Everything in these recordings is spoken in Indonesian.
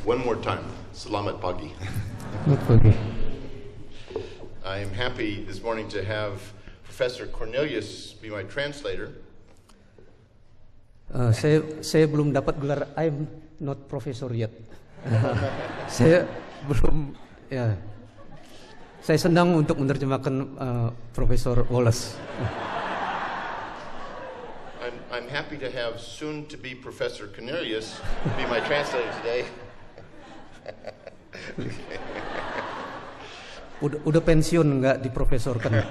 One more time. Selamat pagi. Selamat pagi. I am happy this morning to have Professor Cornelius be my translator. Saya belum dapat gelar. I'm not professor yet. Saya belum. Ya. Saya senang untuk menerjemahkan Profesor Wallace. I'm happy to have soon-to-be Professor Cornelius be my translator today. Udah pensiun nggak diprofesorkan.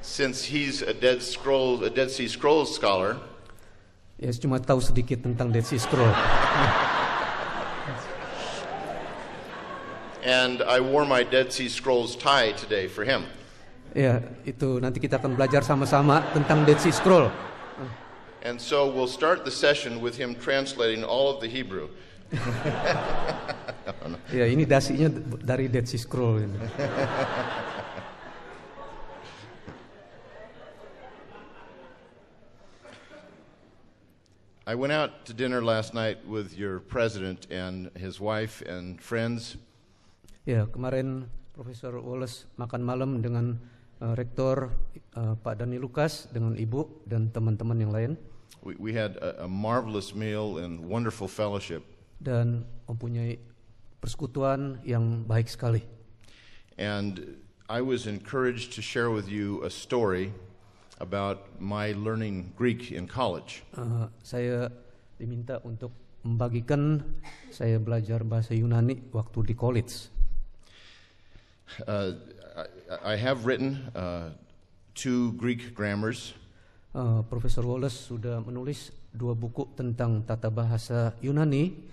Since he's a Dead Sea Scrolls scholar, Ya cuma tahu sedikit tentang Dead Sea Scroll. and I wore my Dead Sea Scrolls tie today for him. Ya itu nanti kita akan belajar sama-sama tentang Dead Sea Scroll. And so we'll start the session with him translating all of the Hebrew. Ya ini dasinya dari Dead Sea Scroll ini. I went out to dinner last night with your president and his wife and friends. Ya kemarin Profesor Wallace makan malam dengan Rektor Pak Dani Lukas dengan ibu dan teman-teman yang lain. We had a marvelous meal and wonderful fellowship. Dan mempunyai persekutuan yang baik sekali. And I was encouraged to share with you a story about my learning Greek in college. Saya diminta untuk membagikan saya belajar bahasa Yunani waktu di college. I have written 2 Greek grammars. Profesor Wallace sudah menulis 2 buku tentang tata bahasa Yunani.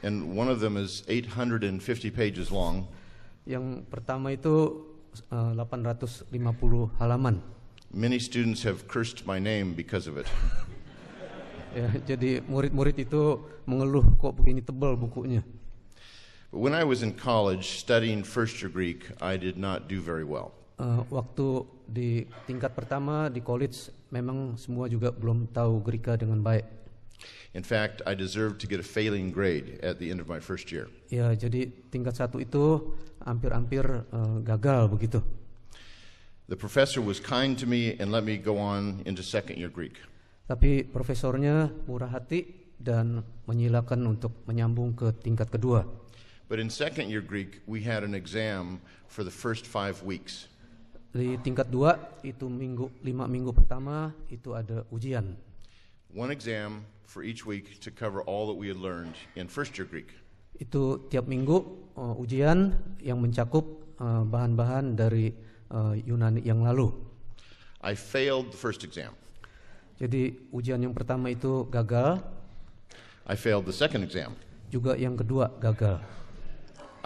And one of them is 850 pages long. Yang pertama itu 850 halaman. Many students have cursed my name because of it. Ya, jadi murid-murid itu mengeluh kok begini tebal bukunya. But when I was in college studying first year Greek, I did not do very well. Waktu di tingkat pertama di college memang semua juga belum tahu Greka dengan baik. In fact, I deserved to get a failing grade at the end of my first year. Ya, jadi tingkat 1 itu hampir-hampir gagal begitu. The professor was kind to me and let me go on into second year Greek. Tapi profesornya murah hati dan menyilakan untuk menyambung ke tingkat kedua. But in second year Greek, we had an exam for the first 5 weeks. Di tingkat 2 itu 5 minggu pertama itu ada ujian. One exam for each week to cover all that we had learned in first year Greek. Itu tiap minggu ujian yang mencakup bahan-bahan dari Yunani yang lalu. I failed the first exam. Jadi ujian yang pertama itu gagal. I failed the second exam. Juga yang kedua gagal.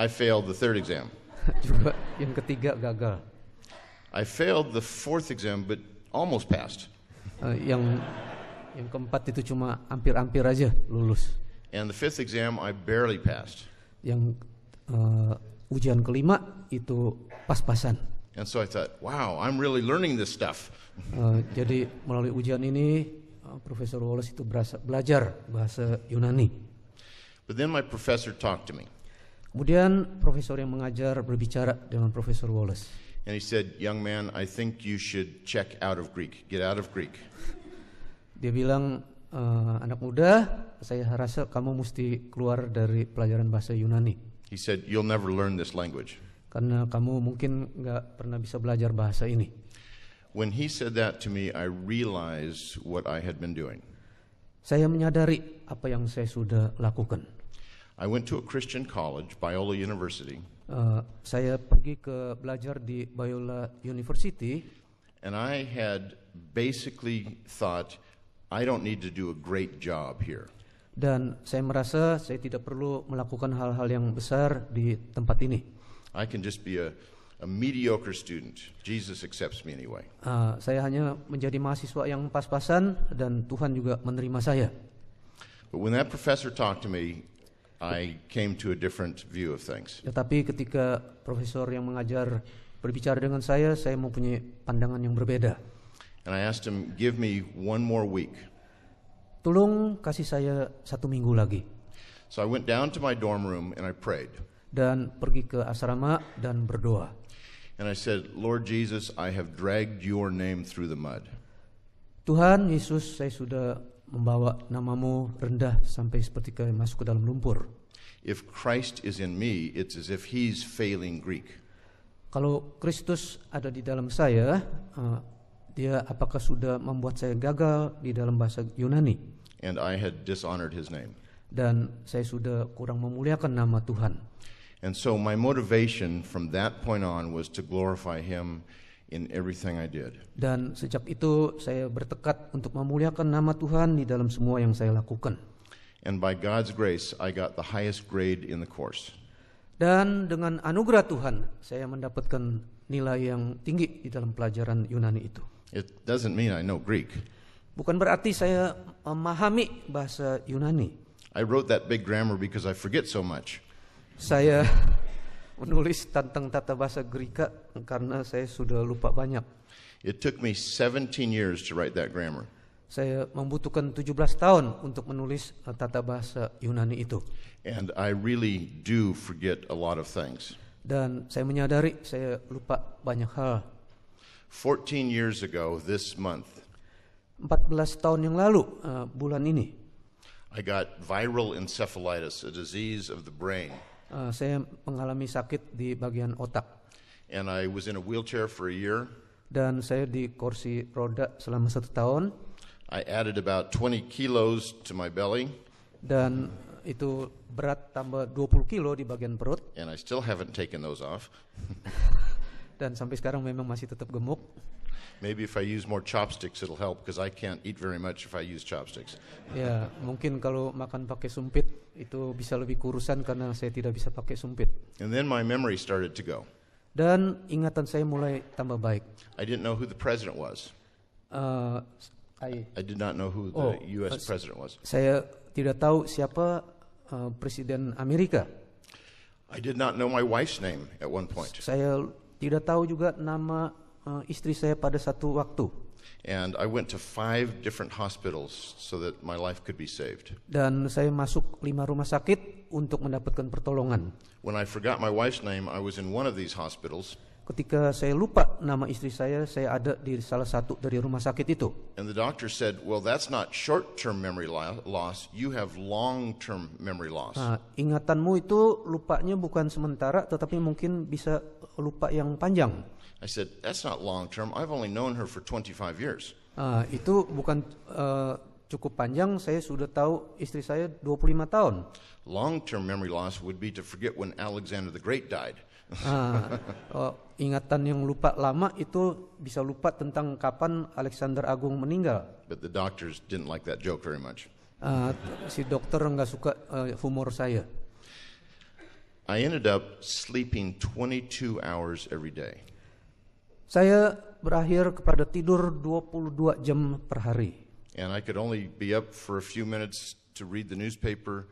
I failed the third exam. Juga yang ketiga gagal. I failed the fourth exam but almost passed. Yang keempat itu cuma hampir-hampir aja lulus. And the fifth exam I barely passed. Yang ujian kelima itu pas-pasan. And so I thought, wow, I'm really learning this stuff. Jadi melalui ujian ini Profesor Wallace itu belajar bahasa Yunani. But then my professor talked to me. Kemudian profesor yang mengajar berbicara dengan Profesor Wallace. And he said, young man, I think you should check out of Greek. Get out of Greek. Dia bilang, anak muda, saya rasa kamu mesti keluar dari pelajaran bahasa Yunani. He said, you'll never learn this language. Karena kamu mungkin nggak pernah bisa belajar bahasa ini. When he said that to me, I realized what I had been doing. Saya menyadari apa yang saya sudah lakukan. I went to a Christian college, Biola University. Saya pergi ke belajar di Biola University. And I had basically thought, I don't need to do a great job here. Dan saya merasa saya tidak perlu melakukan hal-hal yang besar di tempat ini. I can just be a mediocre student. Jesus accepts me anyway. Saya hanya menjadi mahasiswa yang pas-pasan dan Tuhan juga menerima saya. But when that professor talked to me, I came to a different view of things. Tetapi ketika profesor yang mengajar berbicara dengan saya mempunyai pandangan yang berbeda. And I asked him, give me one more week. Tolong kasih saya 1 minggu lagi. So I went down to my dorm room and I prayed. Dan pergi ke asrama dan berdoa. And I said, Lord Jesus, I have dragged your name through the mud. Tuhan Yesus, saya sudah membawa namamu rendah sampai seperti kayak masuk ke dalam lumpur. If Christ is in me, it's as if he's failing Greek. Kalau Kristus ada di dalam saya, dia apakah sudah membuat saya gagal di dalam bahasa Yunani? And I had dishonored his name. Dan saya sudah kurang memuliakan nama Tuhan. And so my motivation from that point on was to glorify him in everything I did. Dan sejak itu saya bertekad untuk memuliakan nama Tuhan di dalam semua yang saya lakukan. And by God's grace, I got the highest grade in the course. Dan dengan anugerah Tuhan, saya mendapatkan nilai yang tinggi di dalam pelajaran Yunani itu. It doesn't mean I know Greek. Bukan berarti saya memahami bahasa Yunani. I wrote that big grammar because I forget so much. Saya menulis tentang tata bahasa Greka karena saya sudah lupa banyak. It took me 17 years to write that grammar. Saya membutuhkan 17 tahun untuk menulis tata bahasa Yunani itu. And I really do forget a lot of things. Dan saya menyadari saya lupa banyak hal. 14 years ago this month, 14 tahun yang lalu, bulan ini, I got viral encephalitis, a disease of the brain. Saya mengalami sakit di bagian otak. And I was in a wheelchair for a year. Dan saya di kursi roda selama 1 tahun. I added about 20 kilos to my belly. Dan itu berat tambah 20 kilo di bagian perut. And I still haven't taken those off. Dan sampai sekarang memang masih tetap gemuk. Maybe if I use more chopsticks it'll help because I can't eat very much if I use chopsticks. Ya, mungkin kalau makan pakai sumpit itu bisa lebih kurusan karena saya tidak bisa pakai sumpit. And then my memory started to go. Dan ingatan saya mulai tambah baik. I didn't know who the president was. I did not know who the US president was. Saya tidak tahu siapa presiden Amerika. I did not know my wife's name at one point. Saya tidak tahu juga nama istri saya pada satu waktu. And I went to 5 different hospitals so that my life could be saved. Dan saya masuk 5 rumah sakit untuk mendapatkan pertolongan. When I forgot my wife's name, I was in one of these hospitals. Ketika saya lupa nama istri saya ada di salah satu dari rumah sakit itu. And the doctor said, well, that's not short-term memory loss. You have long-term memory loss. Ingatanmu itu lupanya bukan sementara, tetapi mungkin bisa lupa yang panjang. I said, that's not long-term. I've only known her for 25 years. Itu bukan cukup panjang, saya sudah tahu istri saya 25 tahun. Long-term memory loss would be to forget when Alexander the Great died. Ingatan yang lupa lama itu bisa lupa tentang kapan Alexander Agung meninggal. But the doctors didn't like that joke very much. Si dokter nggak suka humor saya. I ended up sleeping 22 hours every day. Saya berakhir kepada tidur 22 jam per hari. And I could only be up for a few minutes to read the newspaper,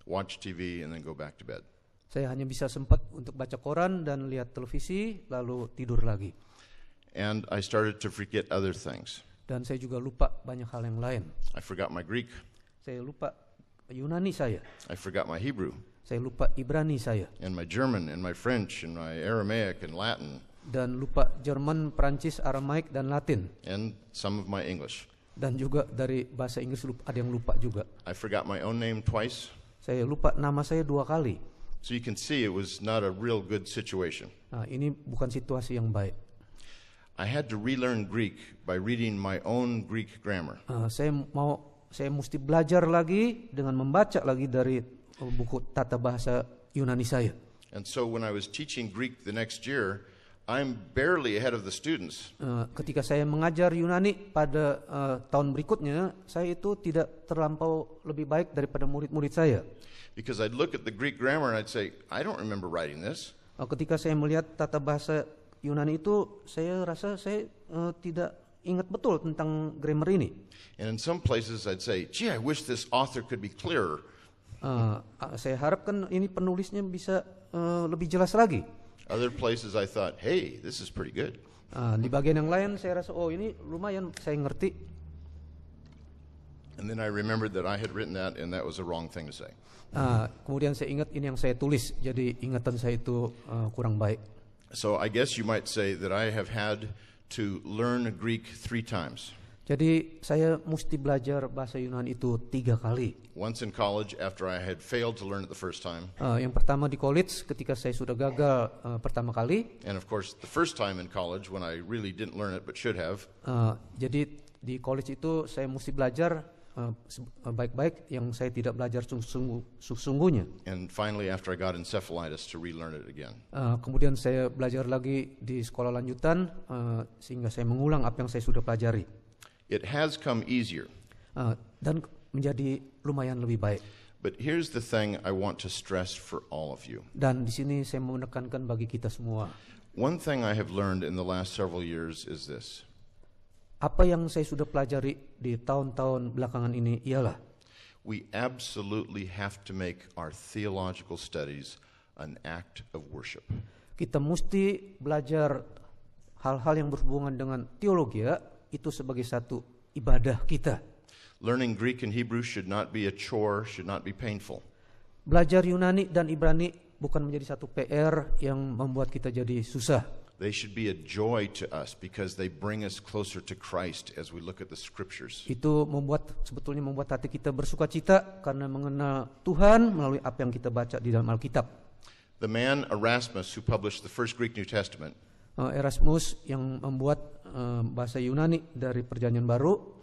watch TV, and then go back to bed. Saya hanya bisa sempat untuk baca koran dan lihat televisi, lalu tidur lagi. And I started to forget other things. Dan saya juga lupa banyak hal yang lain. I forgot my Greek. Saya lupa Yunani saya. I forgot my Hebrew. Saya lupa Ibrani saya. And my German, and my French, and my Aramaic, and Latin. Dan lupa Jerman, Prancis, Aramaik, dan Latin. And some of my English. Dan juga dari bahasa Inggris ada yang lupa juga. I forgot my own name twice. Saya lupa nama saya 2 kali. So you can see it was not a real good situation. Ini bukan situasi yang baik. I had to relearn Greek by reading my own Greek grammar. Saya mesti belajar lagi dengan membaca lagi dari buku tata bahasa Yunani saya. And so when I was teaching Greek the next year, I'm barely ahead of the students. Ketika saya mengajar Yunani pada tahun berikutnya, saya itu tidak terlampau lebih baik daripada murid-murid saya. Because I'd look at the Greek grammar and I'd say, I don't remember writing this. Ketika saya melihat tata bahasa Yunani itu, saya rasa saya tidak ingat betul tentang grammar ini. And in some places I'd say, gee, I wish this author could be clearer. Saya harapkan ini penulisnya bisa lebih jelas lagi. Other places I thought, hey, this is pretty good. Di bagian yang lain saya rasa, ini lumayan saya ngerti. And then I remembered that I had written that, and that was the wrong thing to say. Kemudian saya ingat ini yang saya tulis, jadi ingatan saya itu kurang baik. So I guess you might say that I have had to learn Greek 3 times. Jadi saya mesti belajar bahasa Yunani itu 3 kali. Once in college after I had failed to learn it the first time. Yang pertama di college ketika saya sudah gagal pertama kali. And of course the first time in college when I really didn't learn it but should have. Jadi di college itu saya mesti belajar baik-baik yang saya tidak belajar sungguhnya. And finally after I got encephalitis to relearn it again. Kemudian saya belajar lagi di sekolah lanjutan sehingga saya mengulang apa yang saya sudah pelajari. It has come easier. Dan menjadi lumayan lebih baik. But here's the thing I want to stress for all of you. Dan di sini saya mau menekankan bagi kita semua. One thing I have learned in the last several years is this. Apa yang saya sudah pelajari di tahun-tahun belakangan ini ialah we absolutely have to make our theological studies an act of worship. Kita mesti belajar hal-hal yang berhubungan dengan teologi itu sebagai satu ibadah kita. Learning Greek and Hebrew should not be a chore, should not be painful. Belajar Yunani dan Ibrani bukan menjadi satu PR yang membuat kita jadi susah. They should be a joy to us because they bring us closer to Christ as we look at the scriptures. Itu sebetulnya membuat hati kita bersukacita karena mengenal Tuhan melalui apa yang kita baca di dalam Alkitab. The man Erasmus who published the first Greek New Testament Erasmus yang membuat bahasa Yunani dari Perjanjian Baru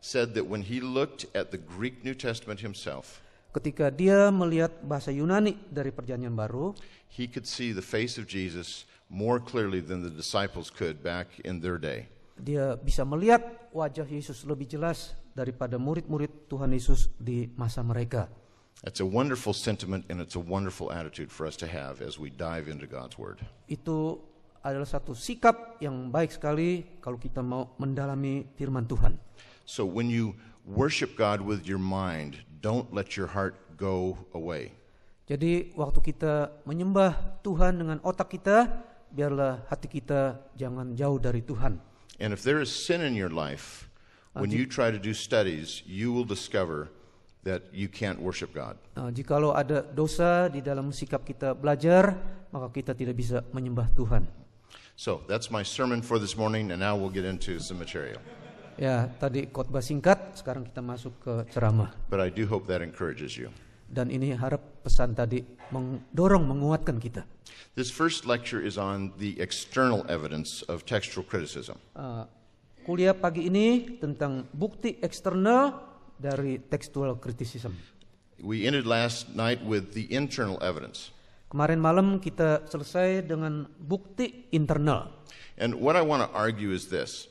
said that when he looked at the Greek New Testament himself, ketika dia melihat bahasa Yunani dari Perjanjian Baru, he could see the face of Jesus more clearly than the disciples could back in their day. Dia bisa melihat wajah Yesus lebih jelas daripada murid-murid Tuhan Yesus di masa mereka. That's a wonderful sentiment and it's a wonderful attitude for us to have as we dive into God's Word. Itu adalah satu sikap yang baik sekali kalau kita mau mendalami firman Tuhan. So when you worship God with your mind, don't let your heart go away. Jadi waktu kita menyembah Tuhan dengan otak kita, biarlah hati kita jangan jauh dari Tuhan. And if there is sin in your life, when you try to do studies, you will discover that you can't worship God. Jikalau ada dosa di dalam sikap kita belajar, maka kita tidak bisa menyembah Tuhan. So that's my sermon for this morning, and now we'll get into some material. Ya, tadi khotbah singkat, sekarang kita masuk ke ceramah. But I do hope that encourages you. Dan ini harap pesan tadi mendorong, menguatkan kita. This first lecture is on the external evidence of textual criticism. Kuliah pagi ini tentang bukti eksternal dari textual criticism. We ended last night with the internal evidence. Kemarin malam kita selesai dengan bukti internal. And what I want to argue is this.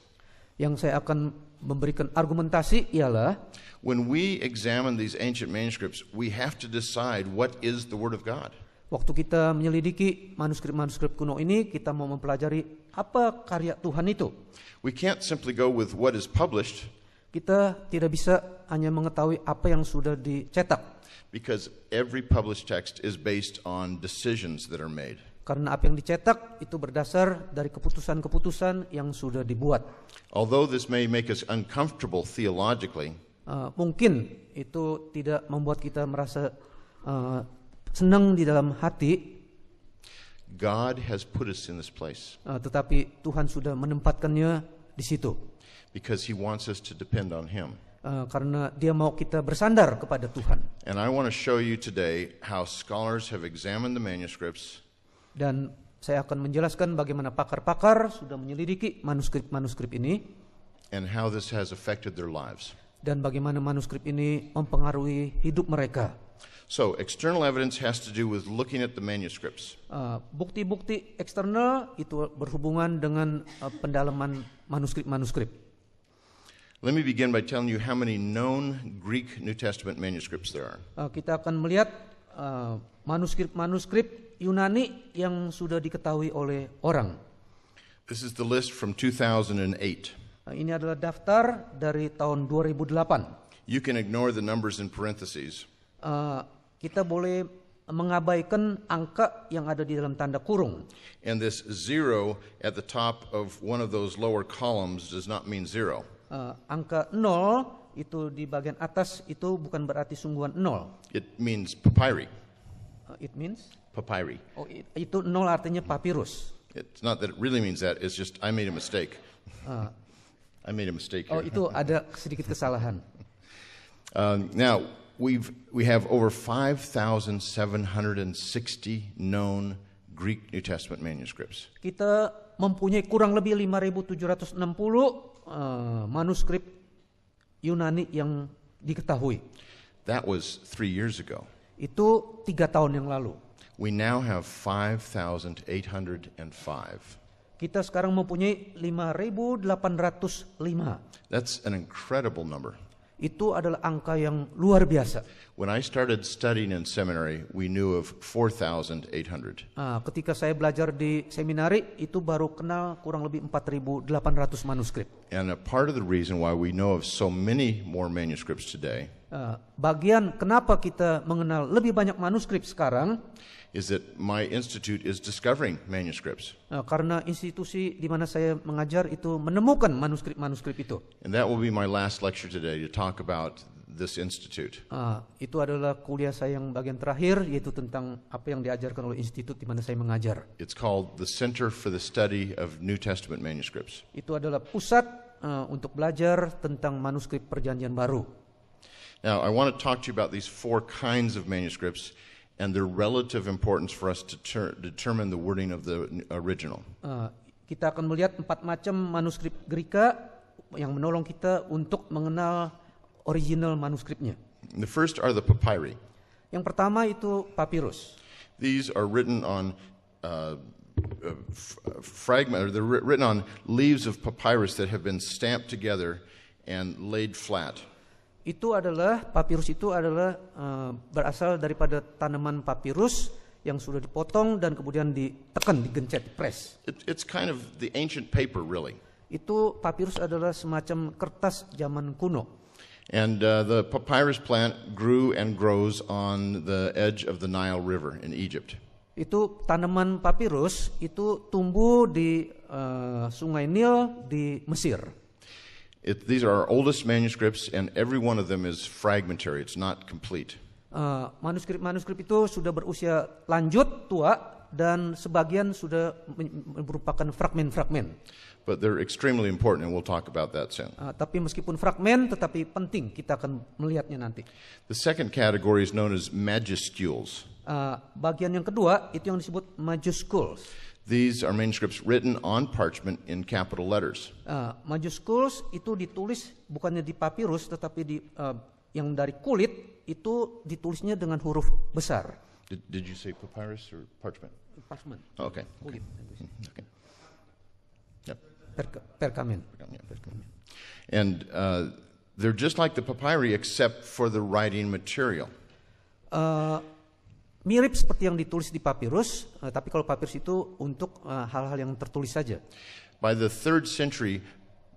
Yang saya akan memberikan argumentasi ialah when we examine these ancient manuscripts, we have to decide what is the Word of God. Waktu kita menyelidiki manuskrip-manuskrip kuno ini, kita mau mempelajari apa karya Tuhan itu. We can't simply go with what is published. Kita tidak bisa hanya mengetahui apa yang sudah dicetak. Because every published text is based on decisions that are made. Karena apa yang dicetak itu berdasar dari keputusan-keputusan yang sudah dibuat. Although this may make us uncomfortable theologically, mungkin itu tidak membuat kita merasa senang di dalam hati. God has put us in this place. Tetapi Tuhan sudah menempatkannya di situ. Because He wants us to depend on Him. Karena Dia mau kita bersandar kepada Tuhan. And I want to show you today how scholars have examined the manuscripts. Dan saya akan menjelaskan bagaimana pakar-pakar sudah menyelidiki manuskrip-manuskrip ini. And how this has affected their lives. Dan bagaimana manuskrip ini mempengaruhi hidup mereka. So, external evidence has to do with looking at the manuscripts. Bukti-bukti eksternal itu berhubungan dengan pendalaman manuskrip-manuskrip. Let me begin by telling you how many known Greek New Testament manuscripts there are. Kita akan melihat manuskrip-manuskrip Yunani yang sudah diketahui oleh orang. This is the list from 2008. Ini adalah daftar dari tahun 2008. You can ignore the numbers in parentheses. Kita boleh mengabaikan angka yang ada di dalam tanda kurung. And this 0 at the top of one of those lower columns does not mean 0. Angka 0 itu di bagian atas itu bukan berarti sungguhan 0. It means papyri. It means? Papyri. Oh, itu 0 artinya papirus. It's not that it really means that. It's just I made a mistake. I made a mistake here. Oh, itu ada sedikit kesalahan. Now we have over 5,760 known Greek New Testament manuscripts. Kita mempunyai kurang lebih 5.760 manuskrip Yunani yang diketahui. That was 3 years ago. Itu 3 tahun yang lalu. We now have 5,805. Kita sekarang mempunyai 5.805. That's an incredible number. Itu adalah angka yang luar biasa. When I started studying in seminary, we knew of 4,800. Ketika saya belajar di seminari, itu baru kenal kurang lebih 4.800 manuskrip. And a part of the reason why we know of so many more manuscripts today Bagian kenapa kita mengenal lebih banyak manuskrip sekarang is that my institute is discovering manuscripts. Karena institusi di mana saya mengajar itu menemukan manuskrip-manuskrip itu. And that will be my last lecture today to talk about this institute. Itu adalah kuliah saya yang bagian terakhir, yaitu tentang apa yang diajarkan oleh institut di mana saya mengajar. It's called the Center for the Study of New Testament Manuscripts. Itu adalah pusat untuk belajar tentang manuskrip Perjanjian Baru. Now, I want to talk to you about these 4 kinds of manuscripts and their relative importance for us to determine the wording of the original. Kita akan melihat 4 macam manuskrip Greka yang menolong kita untuk mengenal original manuskripnya. The first are the papyri. Yang pertama itu papirus. These are written on they're written on leaves of papyrus that have been stamped together and laid flat. Papirus itu adalah berasal daripada tanaman papirus yang sudah dipotong dan kemudian ditekan, digencet, press. It's kind of the ancient paper, really. Itu papirus adalah semacam kertas zaman kuno. And the papyrus plant grew and grows on the edge of the Nile River in Egypt. Itu tanaman papirus itu tumbuh di Sungai Nil di Mesir. These are our oldest manuscripts, and every one of them is fragmentary. It's not complete. Manuskrip itu sudah berusia lanjut, tua, dan sebagian sudah merupakan fragmen-fragmen. But they're extremely important, and we'll talk about that soon. Tapi meskipun fragmen, tetapi penting, kita akan melihatnya nanti. The second category is known as majuscules. Bagian yang kedua itu yang disebut majuscules. These are manuscripts written on parchment in capital letters. Majuscules itu ditulis bukannya di papirus, tetapi yang dari kulit itu ditulisnya dengan huruf besar. Did you say papyrus or parchment? Parchment. Oh, okay. Kulit. Okay. Yep. Perkamen. And they're just like the papyri except for the writing material. Mirip seperti yang ditulis di papirus, tapi kalau papirus itu untuk hal-hal yang tertulis saja. By the 3rd century,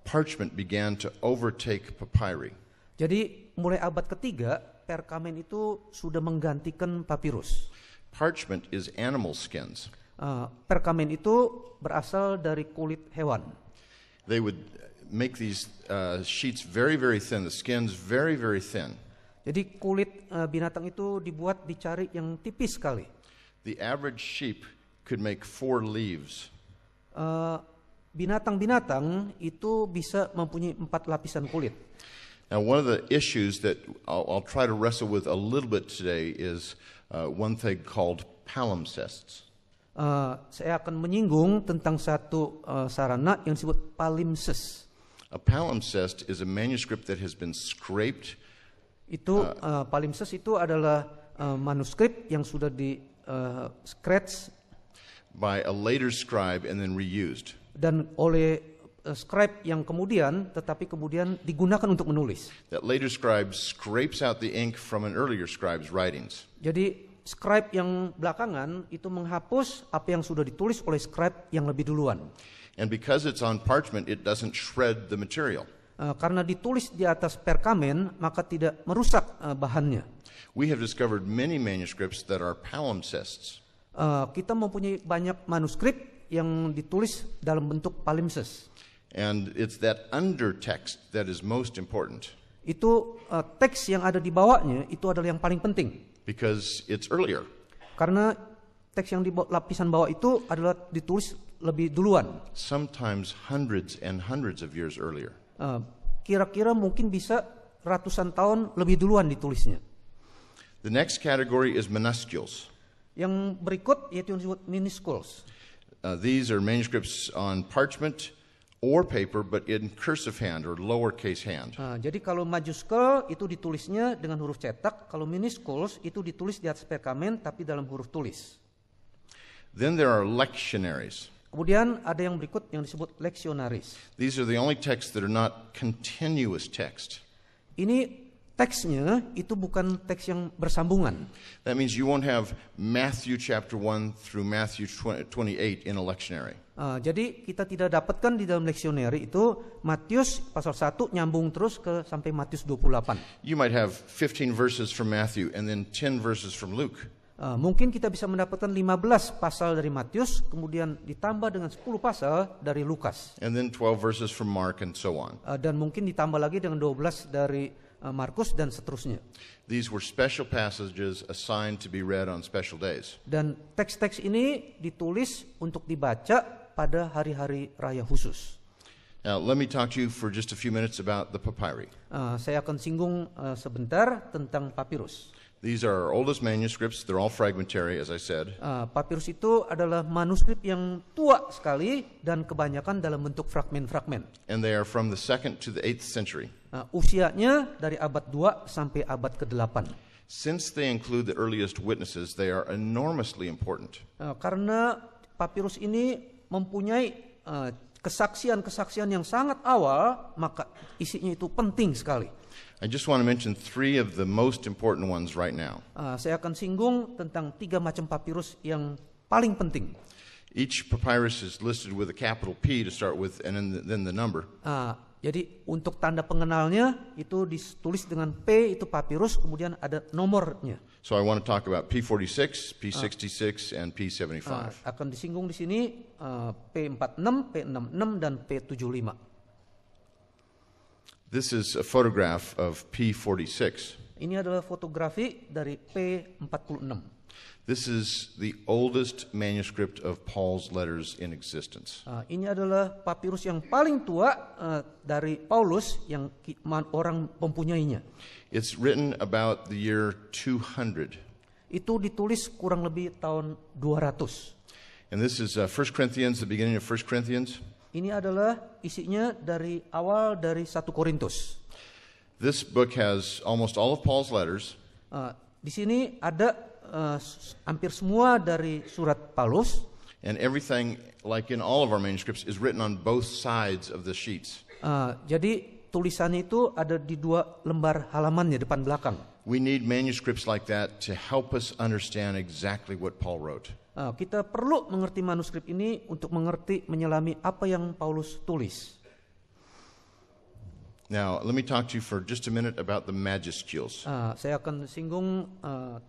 parchment began to overtake papyri. Jadi mulai abad ketiga, perkamen itu sudah menggantikan papirus. Parchment is animal skins. Perkamen itu berasal dari kulit hewan. They would make these sheets very, very thin, the skins very, very thin. Jadi kulit binatang itu dicari yang tipis sekali. The average sheep could make 4 leaves. Binatang-binatang itu bisa mempunyai 4 lapisan kulit. Now, one of the issues that I'll try to wrestle with a little bit today is one thing called palimpsests. Saya akan menyinggung tentang satu sarana yang disebut palimpsest. A palimpsest is a manuscript that has been scraped. Palimpsest itu adalah manuskrip yang sudah di scratch by a later scribe and then reused. Dan oleh scribe yang kemudian digunakan untuk menulis. That later scribe scrapes out the ink from an earlier scribe's writings. Jadi scribe yang belakangan itu menghapus apa yang sudah ditulis oleh scribe yang lebih duluan. And because it's on parchment, it doesn't shred the material. Karena ditulis di atas perkamen, maka tidak merusak bahannya. We have discovered many manuscripts that are palimpsests. Kita mempunyai banyak manuskrip yang ditulis dalam bentuk palimpsest. And it's that undertext that is most important. itu teks yang ada di bawahnya itu adalah yang paling penting. because it's earlier. Karena teks yang di lapisan bawah itu adalah ditulis lebih duluan. Sometimes hundreds and hundreds of years earlier. Kira-kira mungkin bisa ratusan tahun lebih duluan ditulisnya. The next category is minuscules. Yang berikut yaitu yang disebut minuscules. These are manuscripts on parchment or paper, but in cursive hand or lowercase hand. Jadi kalau majuskel itu ditulisnya dengan huruf cetak, kalau minuscules itu ditulis di atas perkamen tapi dalam huruf tulis. Then there are lectionaries. Kemudian ada yang berikut yang disebut lectionaries. These are the only texts that are not continuous text. Ini teksnya itu bukan teks yang bersambungan. That means you won't have Matthew chapter 1 through Matthew 28 in a lectionary. Jadi kita tidak dapatkan di dalam lectionary itu Matius pasal 1 nyambung terus ke sampai Matius 28. You might have 15 verses from Matthew and then 10 verses from Luke. Mungkin kita bisa mendapatkan 15 pasal dari Matius, kemudian ditambah dengan 10 pasal dari Lukas. And then 12 verses from Mark and so on. Dan mungkin ditambah lagi dengan 12 dari Markus dan seterusnya. These were special passages assigned to be read on special days. Dan teks-teks ini ditulis untuk dibaca pada hari-hari raya khusus. Now, let me talk to you for just a few minutes about the papyri. Saya akan singgung sebentar tentang papirus. These are our oldest manuscripts. They're all fragmentary, as I said. Papirus itu adalah manuskrip yang tua sekali dan kebanyakan dalam bentuk fragmen-fragmen. And they are from the 2nd to the 8th century. Usianya dari abad 2 sampai abad ke-8. Since they include the earliest witnesses, they are enormously important. Karena papirus ini mempunyai kesaksian-kesaksian yang sangat awal, maka isinya itu penting sekali. I just want to mention 3 of the most important ones right now. Saya akan singgung tentang 3 macam papirus yang paling penting. Each papyrus is listed with a capital P to start with, and then the number. Jadi untuk tanda pengenalnya itu ditulis dengan P itu papirus, kemudian ada nomornya. So I want to talk about P46, P66, and P75. Akan disinggung di sini P46, P66, dan P75. This is a photograph of P46. Ini adalah fotografi dari P46. This is the oldest manuscript of Paul's letters in existence. Ini adalah papirus yang paling tua dari Paulus yang orang mempunyainya. It's written about the year 200. Itu ditulis kurang lebih tahun 200. And this is 1 Corinthians, the beginning of 1 Corinthians. Ini adalah isinya dari awal dari 1 Korintus. This book has almost all of Paul's letters. Di sini ada hampir semua dari surat Paulus. And everything, like in all of our manuscripts, is written on both sides of the sheets. Jadi tulisannya itu ada di 2 lembar halamannya depan belakang. We need manuscripts like that to help us understand exactly what Paul wrote. Kita perlu mengerti manuskrip ini untuk mengerti menyelami apa yang Paulus tulis. Now, let me talk to you for just a minute about the majuscules. Saya akan singgung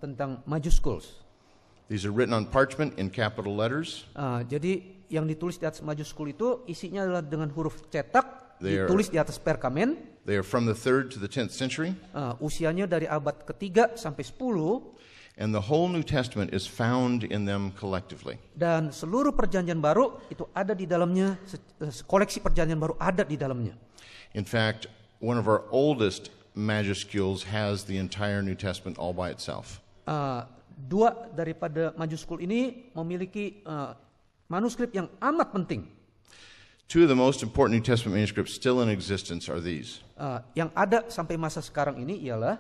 tentang majuscules. These are written on parchment in capital letters. Jadi yang ditulis di atas majuskul itu isinya adalah dengan huruf cetak, ditulis di atas perkamen. They are from the 3rd to the 10th century. Usianya dari abad ke-3 sampai 10. And the whole New Testament is found in them collectively. Dan seluruh perjanjian baru itu ada di dalamnya, koleksi perjanjian baru ada di dalamnya. In fact, one of our oldest majuscules has the entire New Testament all by itself. 2 daripada majuskul ini memiliki manuskrip yang amat penting. 2 of the most important New Testament manuscripts still in existence are these. Yang ada sampai masa sekarang ini ialah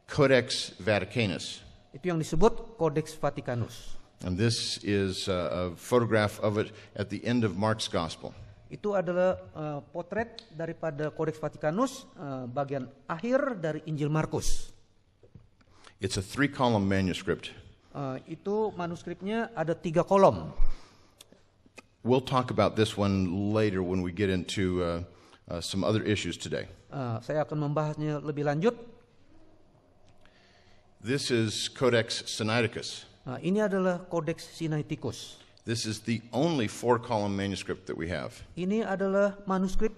Codex Vaticanus. Itu yang disebut Codex Vaticanus. And this is a photograph of it at the end of Mark's Gospel. Itu adalah potret daripada Codex Vaticanus bagian akhir dari Injil Markus. It's a 3-column manuscript. Itu manuskripnya ada 3 kolom. We'll talk about this one later when we get into some other issues today. Saya akan membahasnya lebih lanjut. This is Codex Sinaiticus. Ini adalah Codex Sinaiticus. This is the only 4-column manuscript that we have. Ini adalah manuskrip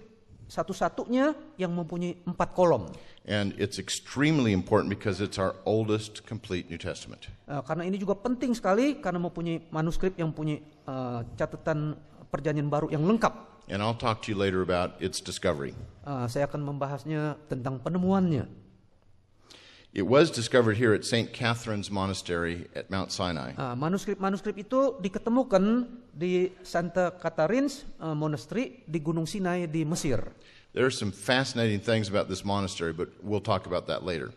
satu-satunya yang mempunyai 4 kolom. And it's extremely important because it's our oldest complete New Testament. Karena ini juga penting sekali karena mempunyai manuskrip yang punya catatan perjanjian baru yang lengkap. And I'll talk to you later about its discovery. Saya akan membahasnya tentang penemuannya. It was discovered here at St. Catherine's Monastery at Mount Sinai. Manuskrip-manuskrip itu diketemukan di Santa Catherine's Monastery di Gunung Sinai di Mesir. There are some fascinating things about this monastery, but we'll talk about that later.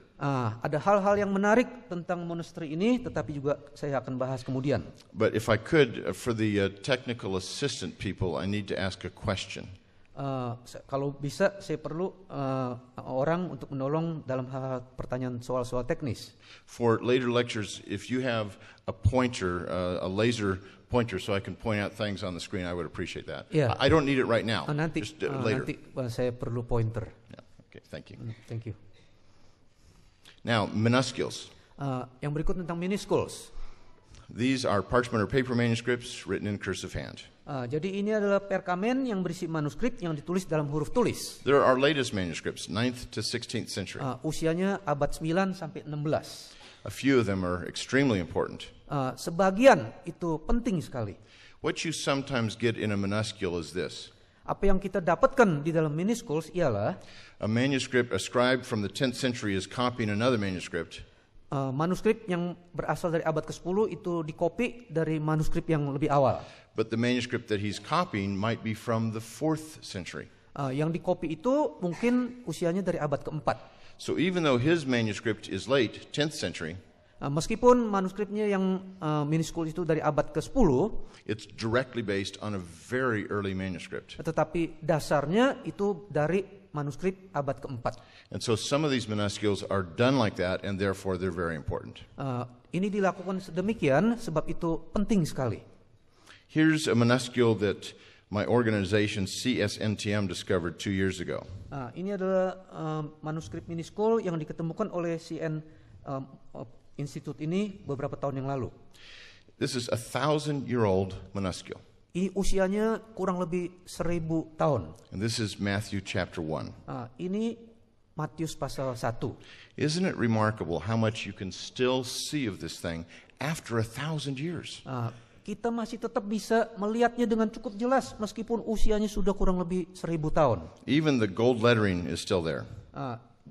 Ada hal-hal yang menarik tentang monastery ini, tetapi juga saya akan bahas kemudian. But if I could, for the technical assistant people, I need to ask a question. Kalau bisa, saya perlu orang untuk menolong dalam hal pertanyaan soal-soal teknis. For later lectures, if you have a pointer, a laser pointer, so I can point out things on the screen, I would appreciate that. Yeah. I don't need it right now. Nanti, Just later. nanti saya perlu pointer. Yeah. Okay, thank you. Thank you. Now, minuscules. Yang berikut tentang minuscules. These are parchment or paper manuscripts written in cursive hand. Jadi ini adalah perkamen yang berisi manuskrip yang ditulis dalam huruf tulis. There are our latest manuscripts, 9th to 16th century. Usianya abad 9 sampai 16. A few of them are extremely important. Sebagian itu penting sekali. What you sometimes get in a minuscule is this. Apa yang kita dapatkan di dalam minuscules ialah A manuscript ascribed from the 10th century is copying another manuscript. Manuskrip yang berasal dari abad ke-10 itu dikopi dari manuskrip yang lebih awal. But the manuscript that he's copying might be from the 4th century. Yang dikopi itu mungkin usianya dari abad ke-4. So even though his manuscript is late, 10th century, Meskipun manuskripnya yang minuscule itu dari abad ke-10, it's directly based on a very early manuscript. tetapi dasarnya itu dari manuskrip abad ke-4. And so some of these minuscules are done like that, and therefore they're very important. Ini dilakukan sedemikian sebab itu penting sekali. Here's a minuscule that my organization CSNTM discovered 2 years ago. Ini adalah manuskrip minuscule yang diketemukan oleh CN Institute ini beberapa tahun yang lalu. This is a 1,000-year-old minuscule. Ini usianya kurang lebih 1000 tahun. And this is Matthew chapter 1. Ini Matius pasal 1. Isn't it remarkable how much you can still see of this thing after 1,000 years? Kita masih tetap bisa melihatnya dengan cukup jelas meskipun usianya sudah kurang lebih 1000 tahun. Even the gold lettering is still there.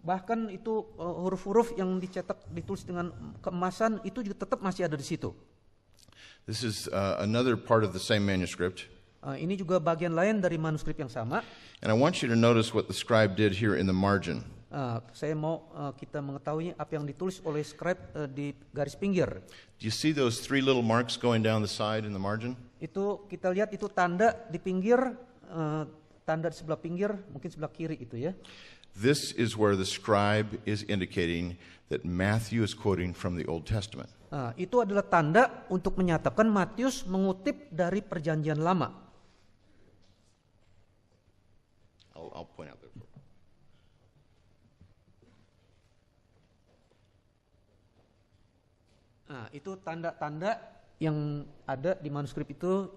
Bahkan itu huruf-huruf yang dicetak ditulis dengan keemasan itu juga tetap masih ada di situ. This is another part of the same manuscript. Ini juga bagian lain dari manuskrip yang sama. And I want you to notice what the scribe did here in the margin. Saya mau kita mengetahui apa yang ditulis oleh scribe di garis pinggir. Do you see those 3 little marks going down the side in the margin? Itu kita lihat itu tanda di pinggir, tanda di sebelah pinggir, mungkin sebelah kiri itu ya. This is where the scribe is indicating that Matthew is quoting from the Old Testament. Itu adalah tanda untuk menyatakan Matius mengutip dari Perjanjian Lama. I'll point out there. Itu tanda-tanda yang ada di manuskrip itu.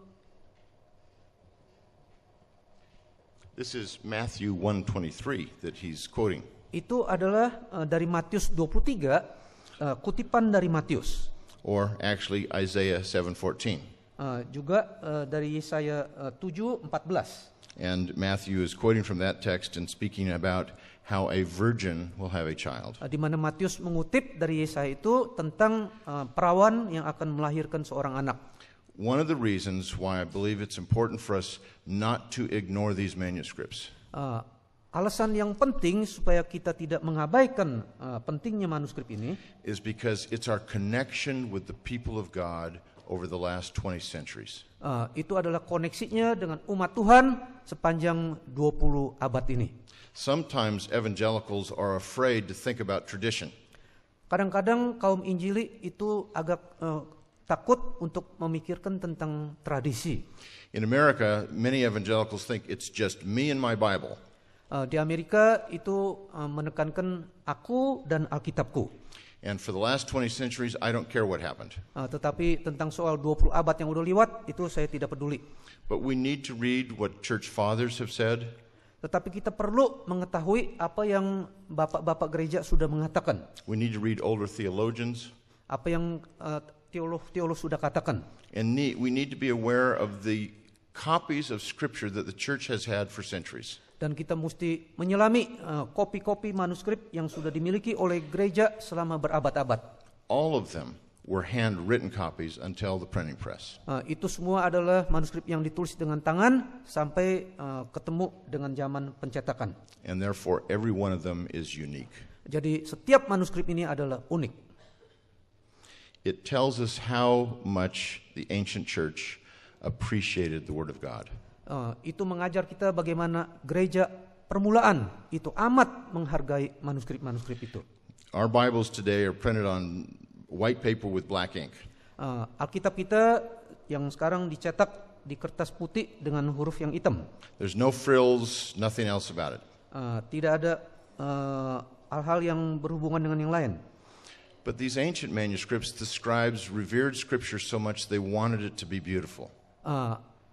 This is Matthew 1:23 that he's quoting. Itu adalah dari Matius 23, kutipan dari Matius. Or actually Isaiah 7:14. Juga dari Yesaya 7:14. And Matthew is quoting from that text and speaking about how a virgin will have a child. Di mana Matius mengutip dari Yesaya itu tentang perawan yang akan melahirkan seorang anak. One of the reasons why I believe it's important for us not to ignore these manuscripts Alasan yang penting supaya kita tidak mengabaikan pentingnya manuskrip ini is because it's our connection with the people of God over the last 20 centuries. Itu adalah koneksinya dengan umat Tuhan sepanjang 20 abad ini. Sometimes evangelicals are afraid to think about tradition. Kadang-kadang kaum Injili itu agak takut untuk memikirkan tentang tradisi. In America, many evangelicals think it's just me and my Bible. Di Amerika itu menekankan aku dan Alkitabku. And for the last 20 centuries, I don't care what happened. Tetapi tentang soal 20 abad yang udah lewat, itu saya tidak peduli. But we need to read what church fathers have said. Tetapi kita perlu mengetahui apa yang bapak-bapak gereja sudah mengatakan, We need to read older theologians, apa yang teolog-teolog sudah katakan. and we need to be aware of the copies of Scripture that the church has had for centuries. Dan kita mesti menyelami kopi-kopi manuskrip yang sudah dimiliki oleh gereja selama berabad-abad. All of them were handwritten copies until the printing press. Itu semua adalah manuskrip yang ditulis dengan tangan sampai ketemu dengan zaman pencetakan. And therefore, every one of them is unique. Jadi setiap manuskrip ini adalah unik. It tells us how much the ancient church appreciated the Word of God. Itu mengajar kita bagaimana gereja permulaan itu amat menghargai manuskrip-manuskrip itu. Our Bibles today are printed on white paper with black ink. Alkitab kita yang sekarang dicetak di kertas putih dengan huruf yang hitam. There's no frills, nothing else about it. Tidak ada hal-hal yang berhubungan dengan yang lain. But these ancient manuscripts, the scribes revered Scripture so much they wanted it to be beautiful.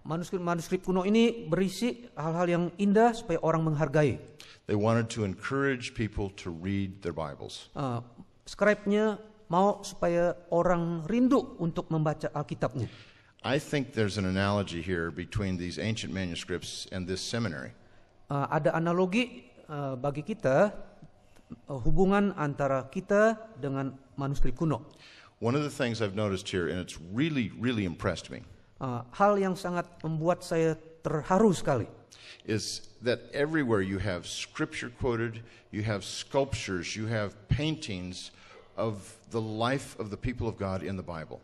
Manuskrip kuno ini berisi hal-hal yang indah supaya orang menghargai. They wanted to encourage people to read their Bibles. Scribe-nya mau supaya orang rindu untuk membaca Alkitabnya. I think there's an analogy here between these ancient manuscripts and this seminary. Ada analogi bagi kita hubungan antara kita dengan manuskrip kuno. One of the things I've noticed here, and it's really, really impressed me, Hal yang sangat membuat saya terharu sekali, is that everywhere you have scripture quoted, you have sculptures, you have paintings of the life of the people of God in the Bible.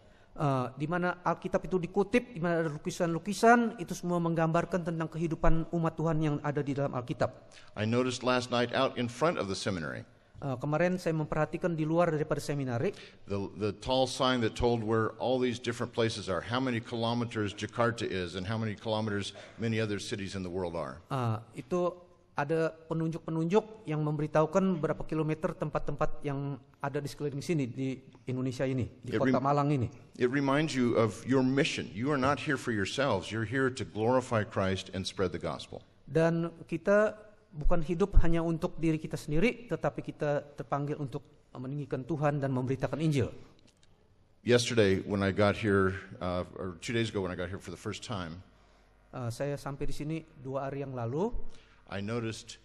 Di mana Alkitab itu dikutip, di mana ada lukisan-lukisan, itu semua menggambarkan tentang kehidupan umat Tuhan yang ada di dalam Alkitab. I noticed last night out in front of the seminary, Kemarin saya memperhatikan di luar daripada seminari, the tall sign that told where all these different places are, how many kilometers Jakarta is, and how many kilometers many other cities in the world are. itu ada penunjuk-penunjuk yang memberitahukan berapa kilometer tempat-tempat yang ada di sekeliling sini di Indonesia ini, di kota Malang ini. It reminds you of your mission. You are not here for yourselves. You're here to glorify Christ and spread the gospel. Dan kita bukan hidup hanya untuk diri kita sendiri, tetapi kita terpanggil untuk meninggikan Tuhan dan memberitakan Injil. Yesterday, when I got here, or 2 days ago when I got here for the first time, Saya sampai di sini 2 hari yang lalu. I noticed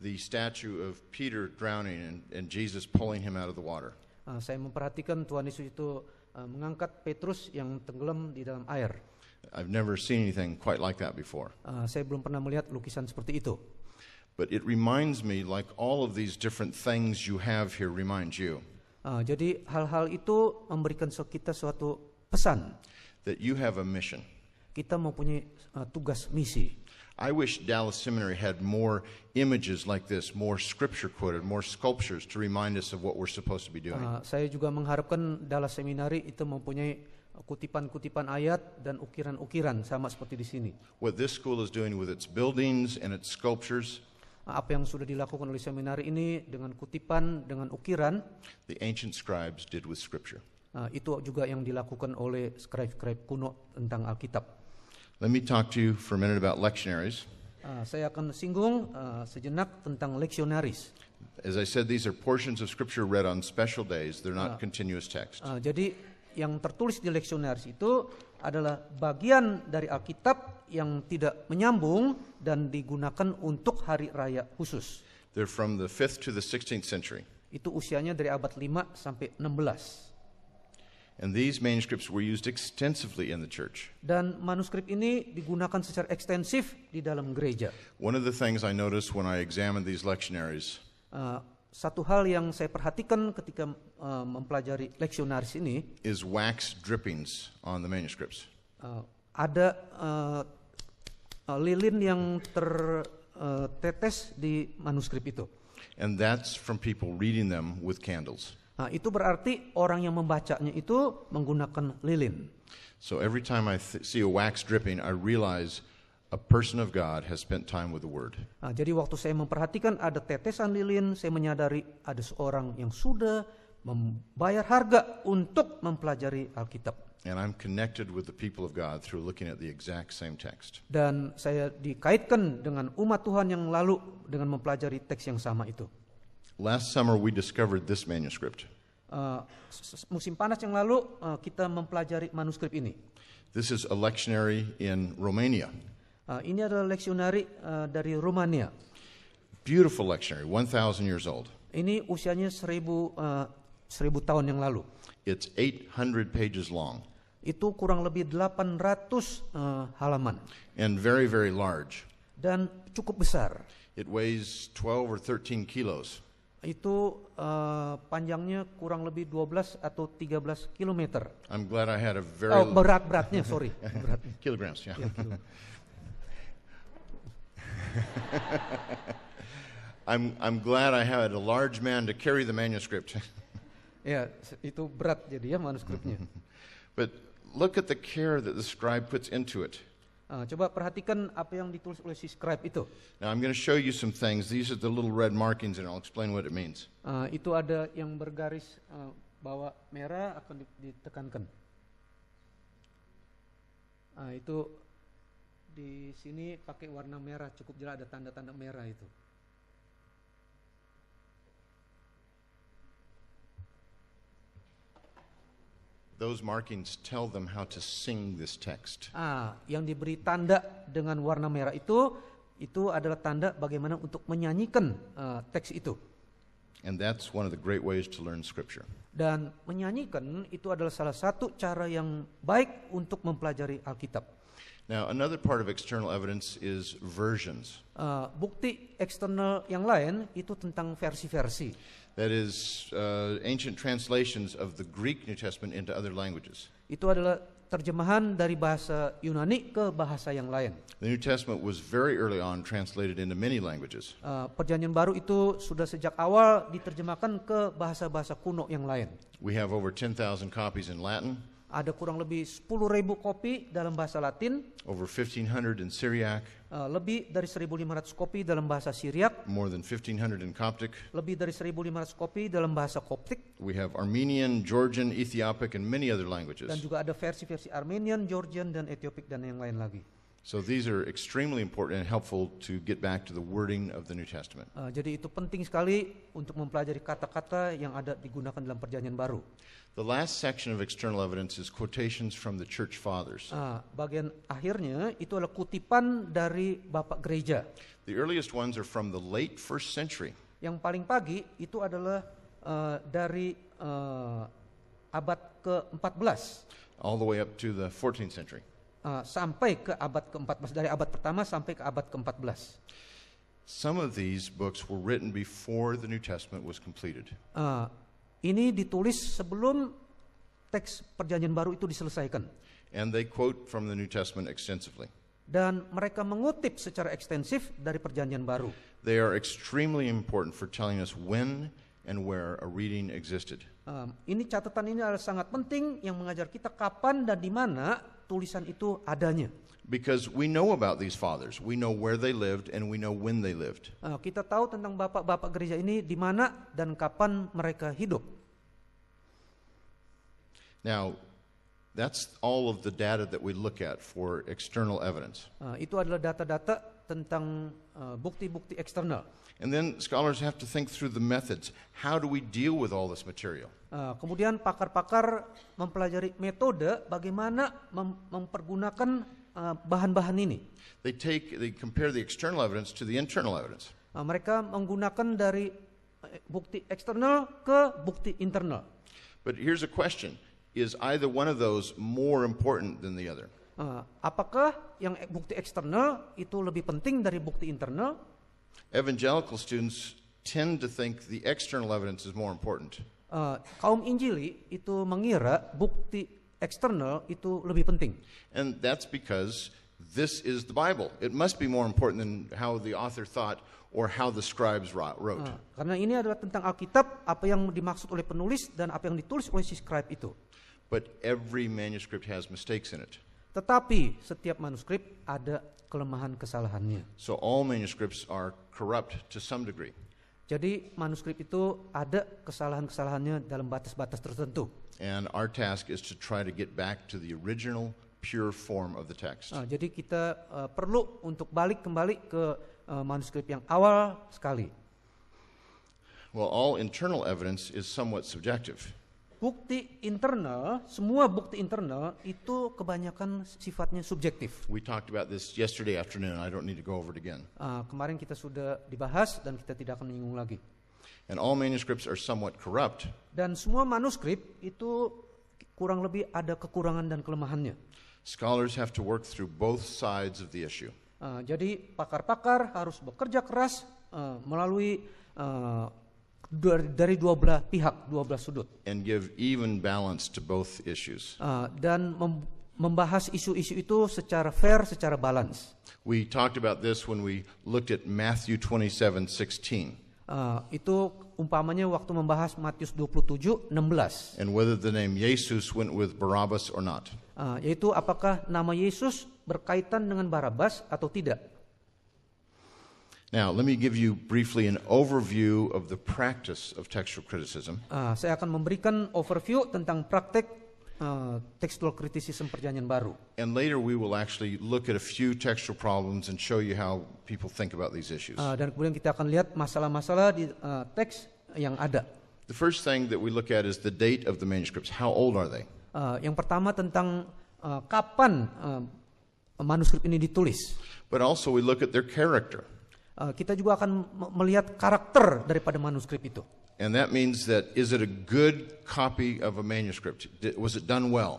the statue of Peter drowning and Jesus pulling him out of the water. Saya memperhatikan Tuhan Yesus itu mengangkat Petrus yang tenggelam di dalam air. I've never seen anything quite like that before. Saya belum pernah melihat lukisan seperti itu. But it reminds me, like all of these different things you have here remind you, Jadi hal-hal itu memberikan kita suatu pesan. that you have a mission. Kita mempunyai tugas misi. I wish Dallas Seminary had more images like this, more scripture quoted, more sculptures to remind us of what we're supposed to be doing. Saya juga mengharapkan Dallas Seminari itu mempunyai kutipan-kutipan ayat dan ukiran-ukiran sama seperti di sini. What this school is doing with its buildings and its sculptures, Apa yang sudah dilakukan oleh seminari ini dengan kutipan, dengan ukiran, the ancient scribes did with scripture. itu juga yang dilakukan oleh scribe-scribe kuno tentang Alkitab. Let me talk to you for a minute about lectionaries. Saya akan singgung sejenak tentang lectionaries. As I said, these are portions of scripture read on special days. They're not continuous text. Jadi yang tertulis di lectionaries itu adalah bagian dari Alkitab yang tidak menyambung dan digunakan untuk hari raya khusus. They're from the 5th to the 16th century. Itu usianya dari abad 5 sampai 16. And these manuscripts were used extensively in the church. Dan manuskrip ini digunakan secara ekstensif di dalam gereja. One of the things I noticed when I examined these lectionaries Satu hal yang saya perhatikan ketika mempelajari lectionaries ini, is wax drippings on the manuscripts. ada lilin yang tertetes di manuskrip itu. And that's from people reading them with candles. Itu berarti orang yang membacanya itu menggunakan lilin. So every time I see a wax dripping, I realize a person of God has spent time with the Word. Jadi waktu saya memperhatikan ada tetesan lilin, saya menyadari ada seorang yang sudah membayar harga untuk mempelajari Alkitab. And I'm connected with the people of God through looking at the exact same text. Dan saya dikaitkan dengan umat Tuhan yang lalu dengan mempelajari teks yang sama itu. Last summer we discovered this manuscript. Musim panas yang lalu kita mempelajari manuskrip ini. This is a lectionary in Romania. Ini adalah leksionari dari Rumania. Beautiful lectionary, 1,000 years old. Ini usianya 1000 tahun yang lalu. It's 800 pages long. Itu kurang lebih 800 halaman. And very, very large. Dan cukup besar. It weighs 12 or 13 kilos. Itu panjangnya kurang lebih 12 atau 13 kilometer. I'm glad I had a very... beratnya, sorry. Beratnya. Kilograms, yeah. Ya, kilo. I'm glad I had a large man to carry the manuscript. Ya, itu berat jadi ya manuskripnya. But look at the care that the scribe puts into it. Coba perhatikan apa yang ditulis oleh si scribe itu. Now I'm going to show you some things. These are the little red markings and I'll explain what it means. Itu ada yang bergaris bawah merah akan ditekankan. Itu di sini pakai warna merah, cukup jelas ada tanda-tanda merah itu. Those markings tell them how to sing this text. Yang diberi tanda dengan warna merah itu adalah tanda bagaimana untuk menyanyikan teks itu. And that's one of the great ways to learn scripture. Dan menyanyikan itu adalah salah satu cara yang baik untuk mempelajari Alkitab. Now another part of external evidence is versions. Bukti eksternal yang lain itu tentang versi-versi. That is ancient translations of the Greek New Testament into other languages. Itu adalah terjemahan dari bahasa Yunani ke bahasa yang lain. The New Testament was very early on translated into many languages. Perjanjian baru itu sudah sejak awal diterjemahkan ke bahasa-bahasa kuno yang lain. We have over 10,000 copies in Latin. Ada kurang lebih 10.000 kopi dalam bahasa Latin. Over 1,500 in Syriac. Lebih dari 1.500 kopi dalam bahasa Syriak. More than 1,500 in Coptic. Lebih dari 1.500 kopi dalam bahasa Koptik. We have Armenian, Georgian, Ethiopic, and many other languages. Dan juga ada versi-versi Armenian, Georgian, dan Etiopik dan yang lain lagi. So these are extremely important and helpful to get back to the wording of the New Testament. Jadi itu penting sekali untuk mempelajari kata-kata yang ada digunakan dalam Perjanjian Baru. The last section of external evidence is quotations from the church fathers. Bagian akhirnya itu adalah kutipan dari Bapak Gereja. The earliest ones are from the late 1st century. Yang paling pagi itu adalah dari abad ke-14. All the way up to the 14th century. Sampai ke abad ke-14, dari abad pertama sampai ke abad ke-14. Some of these books were written before the New Testament was completed. Ini ditulis sebelum teks Perjanjian Baru itu diselesaikan. And they quote from the New Testament extensively. Dan mereka mengutip secara ekstensif dari Perjanjian Baru. They are extremely important for telling us when and where a reading existed. Ini catatan ini adalah sangat penting yang mengajar kita kapan dan di mana tulisan itu adanya. Because we know about these fathers, we know where they lived and we know when they lived. Kita tahu tentang bapak-bapak gereja ini di mana dan kapan mereka hidup. Now, that's all of the data that we look at for external evidence. Itu adalah data-data tentang bukti-bukti eksternal. And then scholars have to think through the methods. How do we deal with all this material? Kemudian pakar-pakar mempelajari metode bagaimana mempergunakan bahan-bahan ini. They compare the external evidence to the internal evidence. Mereka menggunakan dari bukti eksternal ke bukti internal. But here's a question. Is either one of those more important than the other? Apakah yang bukti eksternal itu lebih penting dari bukti internal? Evangelical students tend to think the external evidence is more important. Kaum Injili itu mengira bukti eksternal itu lebih penting. And that's because this is the Bible. It must be more important than how the author thought or how the scribes wrote. Karena ini adalah tentang Alkitab, apa yang dimaksud oleh penulis dan apa yang ditulis oleh si scribe itu. But every manuscript has mistakes in it. Tetapi setiap manuskrip ada kelemahan kesalahannya. So all manuscripts are corrupt to some degree. Jadi manuskrip itu ada kesalahan-kesalahannya dalam batas-batas tertentu. And our task is to try to get back to the original pure form of the text. Jadi kita perlu untuk balik kembali ke manuskrip yang awal sekali. Well, all internal evidence is somewhat subjective. Bukti internal, semua bukti internal itu kebanyakan sifatnya subjektif. We talked about this yesterday afternoon. I don't need to go over it again. Kemarin kita sudah dibahas dan kita tidak akan menyinggung lagi. And all manuscripts are somewhat corrupt. Dan semua manuskrip itu kurang lebih ada kekurangan dan kelemahannya. Scholars have to work through both sides of the issue. Jadi pakar-pakar harus bekerja keras melalui dari dua belah pihak, dua belah sudut. And give even balance to both issues. Dan membahas isu-isu itu secara fair, secara balance. We talked about this when we looked at Matthew 27:16. Itu umpamanya waktu membahas Matius 27:16. And whether the name Jesus went with Barabbas or not. Yaitu apakah nama Yesus berkaitan dengan Barabas atau tidak. Now, let me give you briefly an overview of the practice of textual criticism. Saya akan memberikan overview tentang praktek textual criticism Perjanjian Baru. And later we will actually look at a few textual problems and show you how people think about these issues. Dan kemudian kita akan lihat masalah-masalah di teks yang ada. The first thing that we look at is the date of the manuscripts. How old are they? Yang pertama tentang kapan manuskrip ini ditulis. But also we look at their character. Kita juga akan melihat karakter daripada manuskrip itu. And that means that is it a good copy of a manuscript? Was it done well?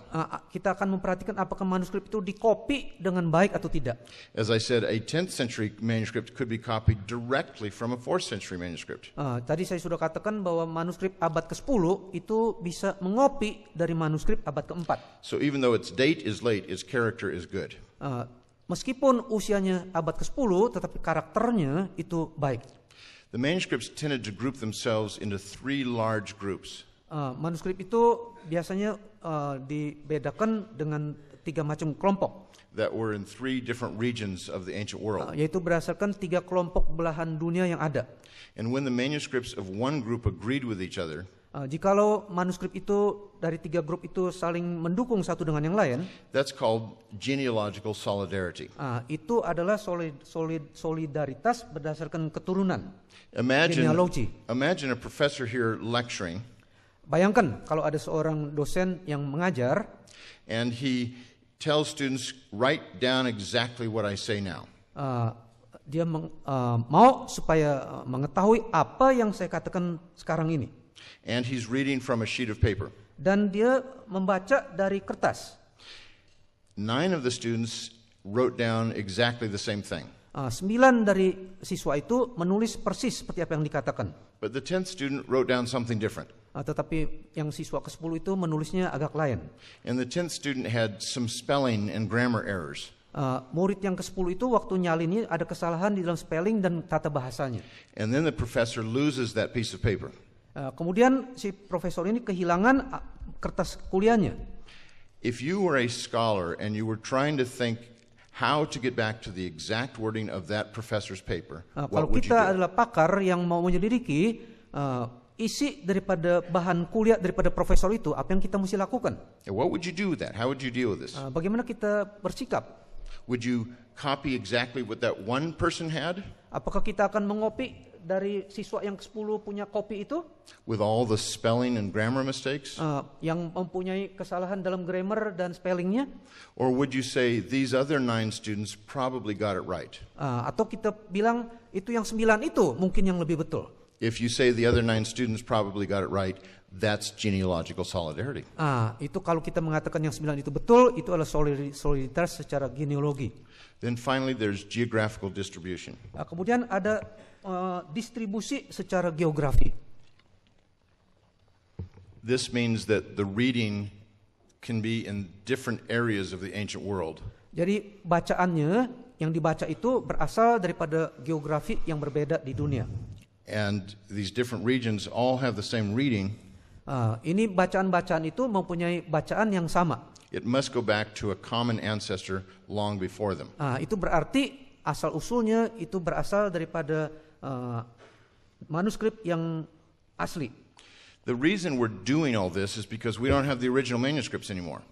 Kita akan memperhatikan apakah manuskrip itu dikopi dengan baik atau tidak. As I said, a 10th century manuscript could be copied directly from a 4th century manuscript. Tadi saya sudah katakan bahwa manuskrip abad ke-10 itu bisa mengopi dari manuskrip abad ke-4. So even though its date is late, its character is good. Meskipun usianya abad ke-10, tetapi karakternya itu baik. The manuscripts tended to group themselves into 3 large groups. Manuskrip itu biasanya dibedakan dengan 3 macam kelompok. That were in 3 different regions of the ancient world. Yaitu berdasarkan 3 kelompok belahan dunia yang ada. And when the manuscripts of one group agreed with each other, jikalau manuskrip itu dari 3 grup itu saling mendukung satu dengan yang lain, that's called genealogical solidarity. Itu adalah solidaritas berdasarkan keturunan. Imagine a professor here lecturing. Bayangkan kalau ada seorang dosen yang mengajar, and he tells students, write down exactly what I say now. Dia mau supaya mengetahui apa yang saya katakan sekarang ini. And he's reading from a sheet of paper. Dan dia membaca dari kertas. 9 of the students wrote down exactly the same thing. 9 dari siswa itu menulis persis seperti apa yang dikatakan. But the 10th student wrote down something different. Tetapi yang siswa ke-10 itu menulisnya agak lain. And the 10th student had some spelling and grammar errors. Murid yang ke-10 itu waktu nyalinnya ada kesalahan di dalam spelling dan tata bahasanya. And then the professor loses that piece of paper. Kemudian si profesor ini kehilangan kertas kuliahnya. If you were a scholar and you were trying to think how to get back to the exact wording of that professor's paper, kalau what would you kita do? adalah pakar yang mau menyelidiki isi daripada bahan kuliah daripada profesor itu, apa yang kita mesti lakukan? What would you do with that? How would you deal with this? Bagaimana kita bersikap? Would you copy exactly what that one person had? Apakah kita akan mengopi dari siswa yang ke-10 punya kopi itu? With all the spelling and grammar mistakes? Yang mempunyai kesalahan dalam grammar dan spellingnya? Or would you say these other 9 students probably got it right? Atau kita bilang itu yang 9 itu mungkin yang lebih betul? If you say the other 9 students probably got it right, that's genealogical solidarity. Itu kalau kita mengatakan yang 9 itu betul, itu adalah solidaritas secara genealogi. Then finally there's geographical distribution. Kemudian ada distribusi secara geografi. This means that the reading can be in different areas of the ancient world. Jadi bacaannya yang dibaca itu berasal daripada geografi yang berbeda di dunia. And these different regions all have the same reading. Ini bacaan-bacaan itu mempunyai bacaan yang sama. It must go back to a common ancestor long before them. Itu berarti asal usulnya itu berasal daripada manuskrip yang asli. The reason we're doing all this is because we don't have the original manuscripts anymore.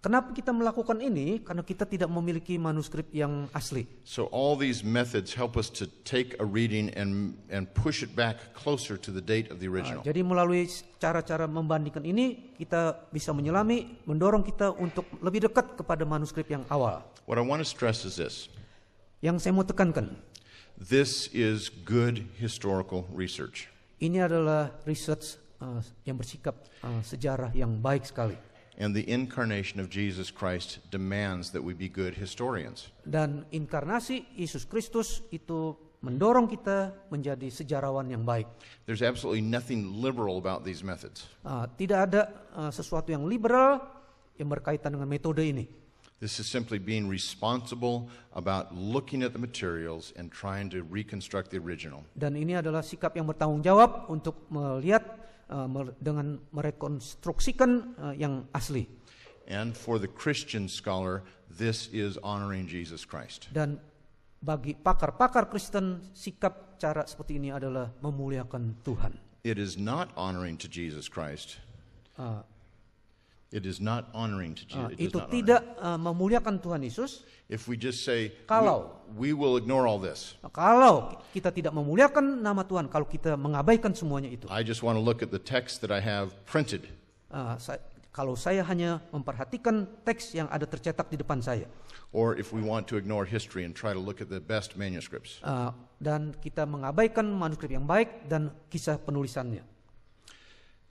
Kenapa kita melakukan ini? Karena kita tidak memiliki manuskrip yang asli. So all these methods help us to take a reading and push it back closer to the date of the original. Jadi melalui cara-cara membandingkan ini, kita bisa menyelami, mendorong kita untuk lebih dekat kepada manuskrip yang awal. What I want to stress is this. Yang saya mau tekankan, This is good historical research. ini adalah research yang bersikap sejarah yang baik sekali. And the incarnation of Jesus Christ demands that we be good historians. Dan inkarnasi Yesus Kristus itu mendorong kita menjadi sejarawan yang baik. There's absolutely nothing liberal about these methods. Tidak ada sesuatu yang liberal yang berkaitan dengan metode ini. This is simply being responsible about looking at the materials and trying to reconstruct the original. Dan ini adalah sikap yang bertanggung jawab untuk melihat dengan merekonstruksikan yang asli. And for the Christian scholar, this is honoring Jesus Christ. Dan bagi pakar-pakar Kristen, sikap cara seperti ini adalah memuliakan Tuhan. It is not honoring to Jesus Christ. It is not honoring to Jesus. Itu tidak memuliakan Tuhan Yesus. If we just say, Kalau we will ignore all this. Kalau kita tidak memuliakan nama Tuhan, kalau kita mengabaikan semuanya itu. I just want to look at the text that I have printed. Kalau saya hanya memperhatikan teks yang ada tercetak di depan saya. Or if we want to ignore history and try to look at the best manuscripts. Dan kita mengabaikan manuskrip yang baik dan kisah penulisannya.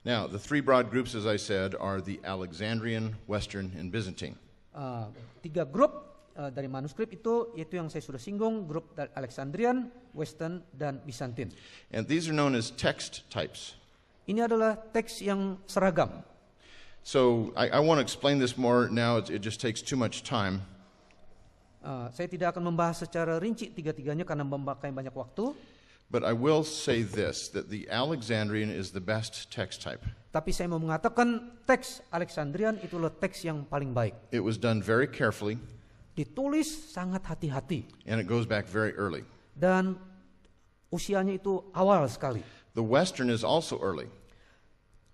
Now, the three broad groups, as I said, are the Alexandrian, Western, and Byzantine. 3 grup dari manuskrip itu, yaitu yang saya sudah singgung, grup Alexandrian, Western, dan Byzantine. And these are known as text types. Ini adalah teks yang seragam. So I want to explain this more now. It just takes too much time. Saya tidak akan membahas secara rinci tiga-tiganya karena memakai banyak waktu. But I will say this, that the Alexandrian is the best text type. Tapi saya mau mengatakan teks Alexandrian itulah teks yang paling baik. It was done very carefully. Ditulis sangat hati-hati. And it goes back very early. Dan usianya itu awal sekali. The Western is also early.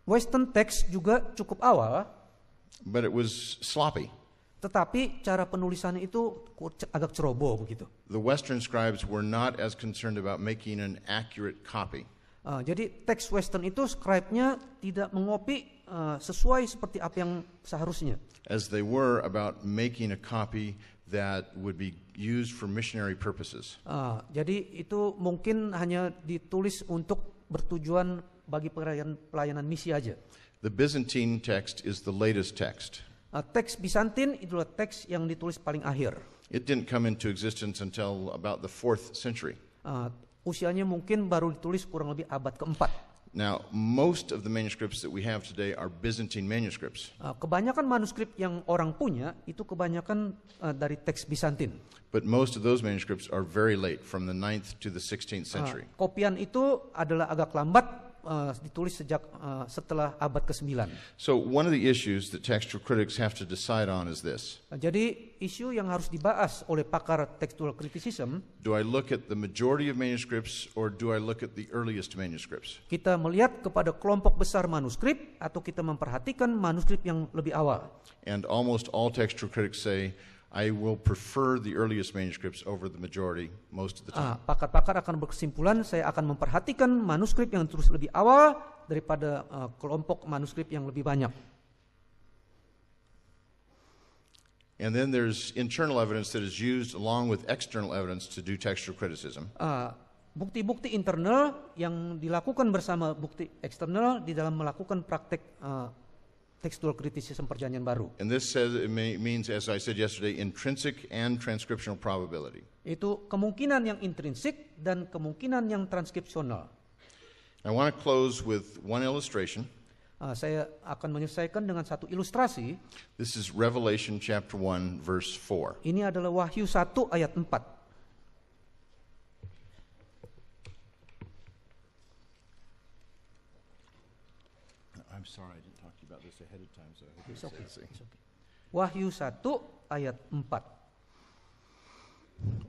Western text juga cukup awal. But it was sloppy. Tetapi cara penulisannya itu agak ceroboh begitu. The Western scribes were not as concerned about making an accurate copy. Jadi teks Western itu scribe-nya tidak mengopi sesuai seperti apa yang seharusnya. As they were about making a copy that would be used for missionary purposes. Jadi itu mungkin hanya ditulis untuk bertujuan bagi pelayanan misi aja. The Byzantine text is the latest text. Teks Bizantin itulah teks yang ditulis paling akhir. It didn't come into existence until about the 4th century. Usianya mungkin baru ditulis kurang lebih abad ke-4. Now, most of the manuscripts that we have today are Byzantine manuscripts. Kebanyakan manuskrip yang orang punya itu kebanyakan dari teks Bizantin. But most of those manuscripts are very late, from the 9th to the 16th century. Kopian itu adalah agak lambat, ditulis sejak setelah abad ke-9. So one of the issues that textual critics have to decide on is this. Jadi isu yang harus dibahas oleh pakar textual criticism, Do I look at the majority of manuscripts or do I look at the earliest manuscripts? kita melihat kepada kelompok besar manuskrip atau kita memperhatikan manuskrip yang lebih awal. And almost all textual critics say, I will prefer the earliest manuscripts over the majority most of the time. Pakar-pakar akan berkesimpulan saya akan memperhatikan manuskrip yang terus lebih awal daripada kelompok manuskrip yang lebih banyak. And then there's internal evidence that is used along with external evidence to do textual criticism. Bukti-bukti internal yang dilakukan bersama bukti eksternal di dalam melakukan praktek textual criticism perjanjian baru. And this says it means, as I said yesterday, intrinsic and transcriptional probability. Itu kemungkinan yang intrinsik dan kemungkinan yang transkripsional. I want to close with one illustration. Saya akan menyelesaikan dengan satu ilustrasi. This is Revelation chapter 1 verse 4. Ini adalah Wahyu 1 ayat 4. I'm sorry, I didn't talk to you about this ahead of time, so I hope It's okay. it's It's okay. Wahyu 1 ayat 4.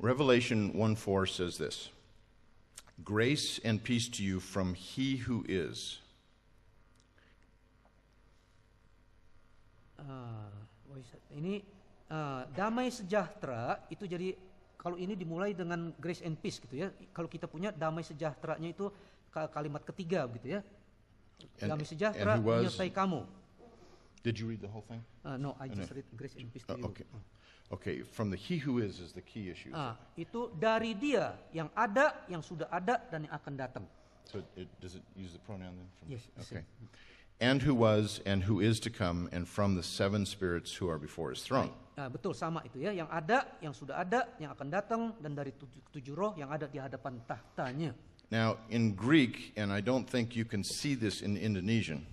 Revelation 1:4 says this. Grace and peace to you from he who is, Ini damai sejahtera itu jadi kalau ini dimulai dengan grace and peace gitu ya. Kalau kita punya damai sejahteranya itu kalimat ketiga gitu ya. Damai sejahtera menyertai kamu. Did you read the whole thing? No, I just read grace and peace to you. Okay, from the he who is the key issue. Itu dari Dia yang ada, yang sudah ada dan yang akan datang. So does it use the pronoun then? Yes. Okay. And who was and who is to come, and from the seven spirits who are before his throne. Betul, sama itu ya. Yang ada, yang sudah ada, yang akan datang, dan dari tujuh roh yang ada di hadapan tahtanya. Now, in Greek, and I don't think you can see this in Indonesian,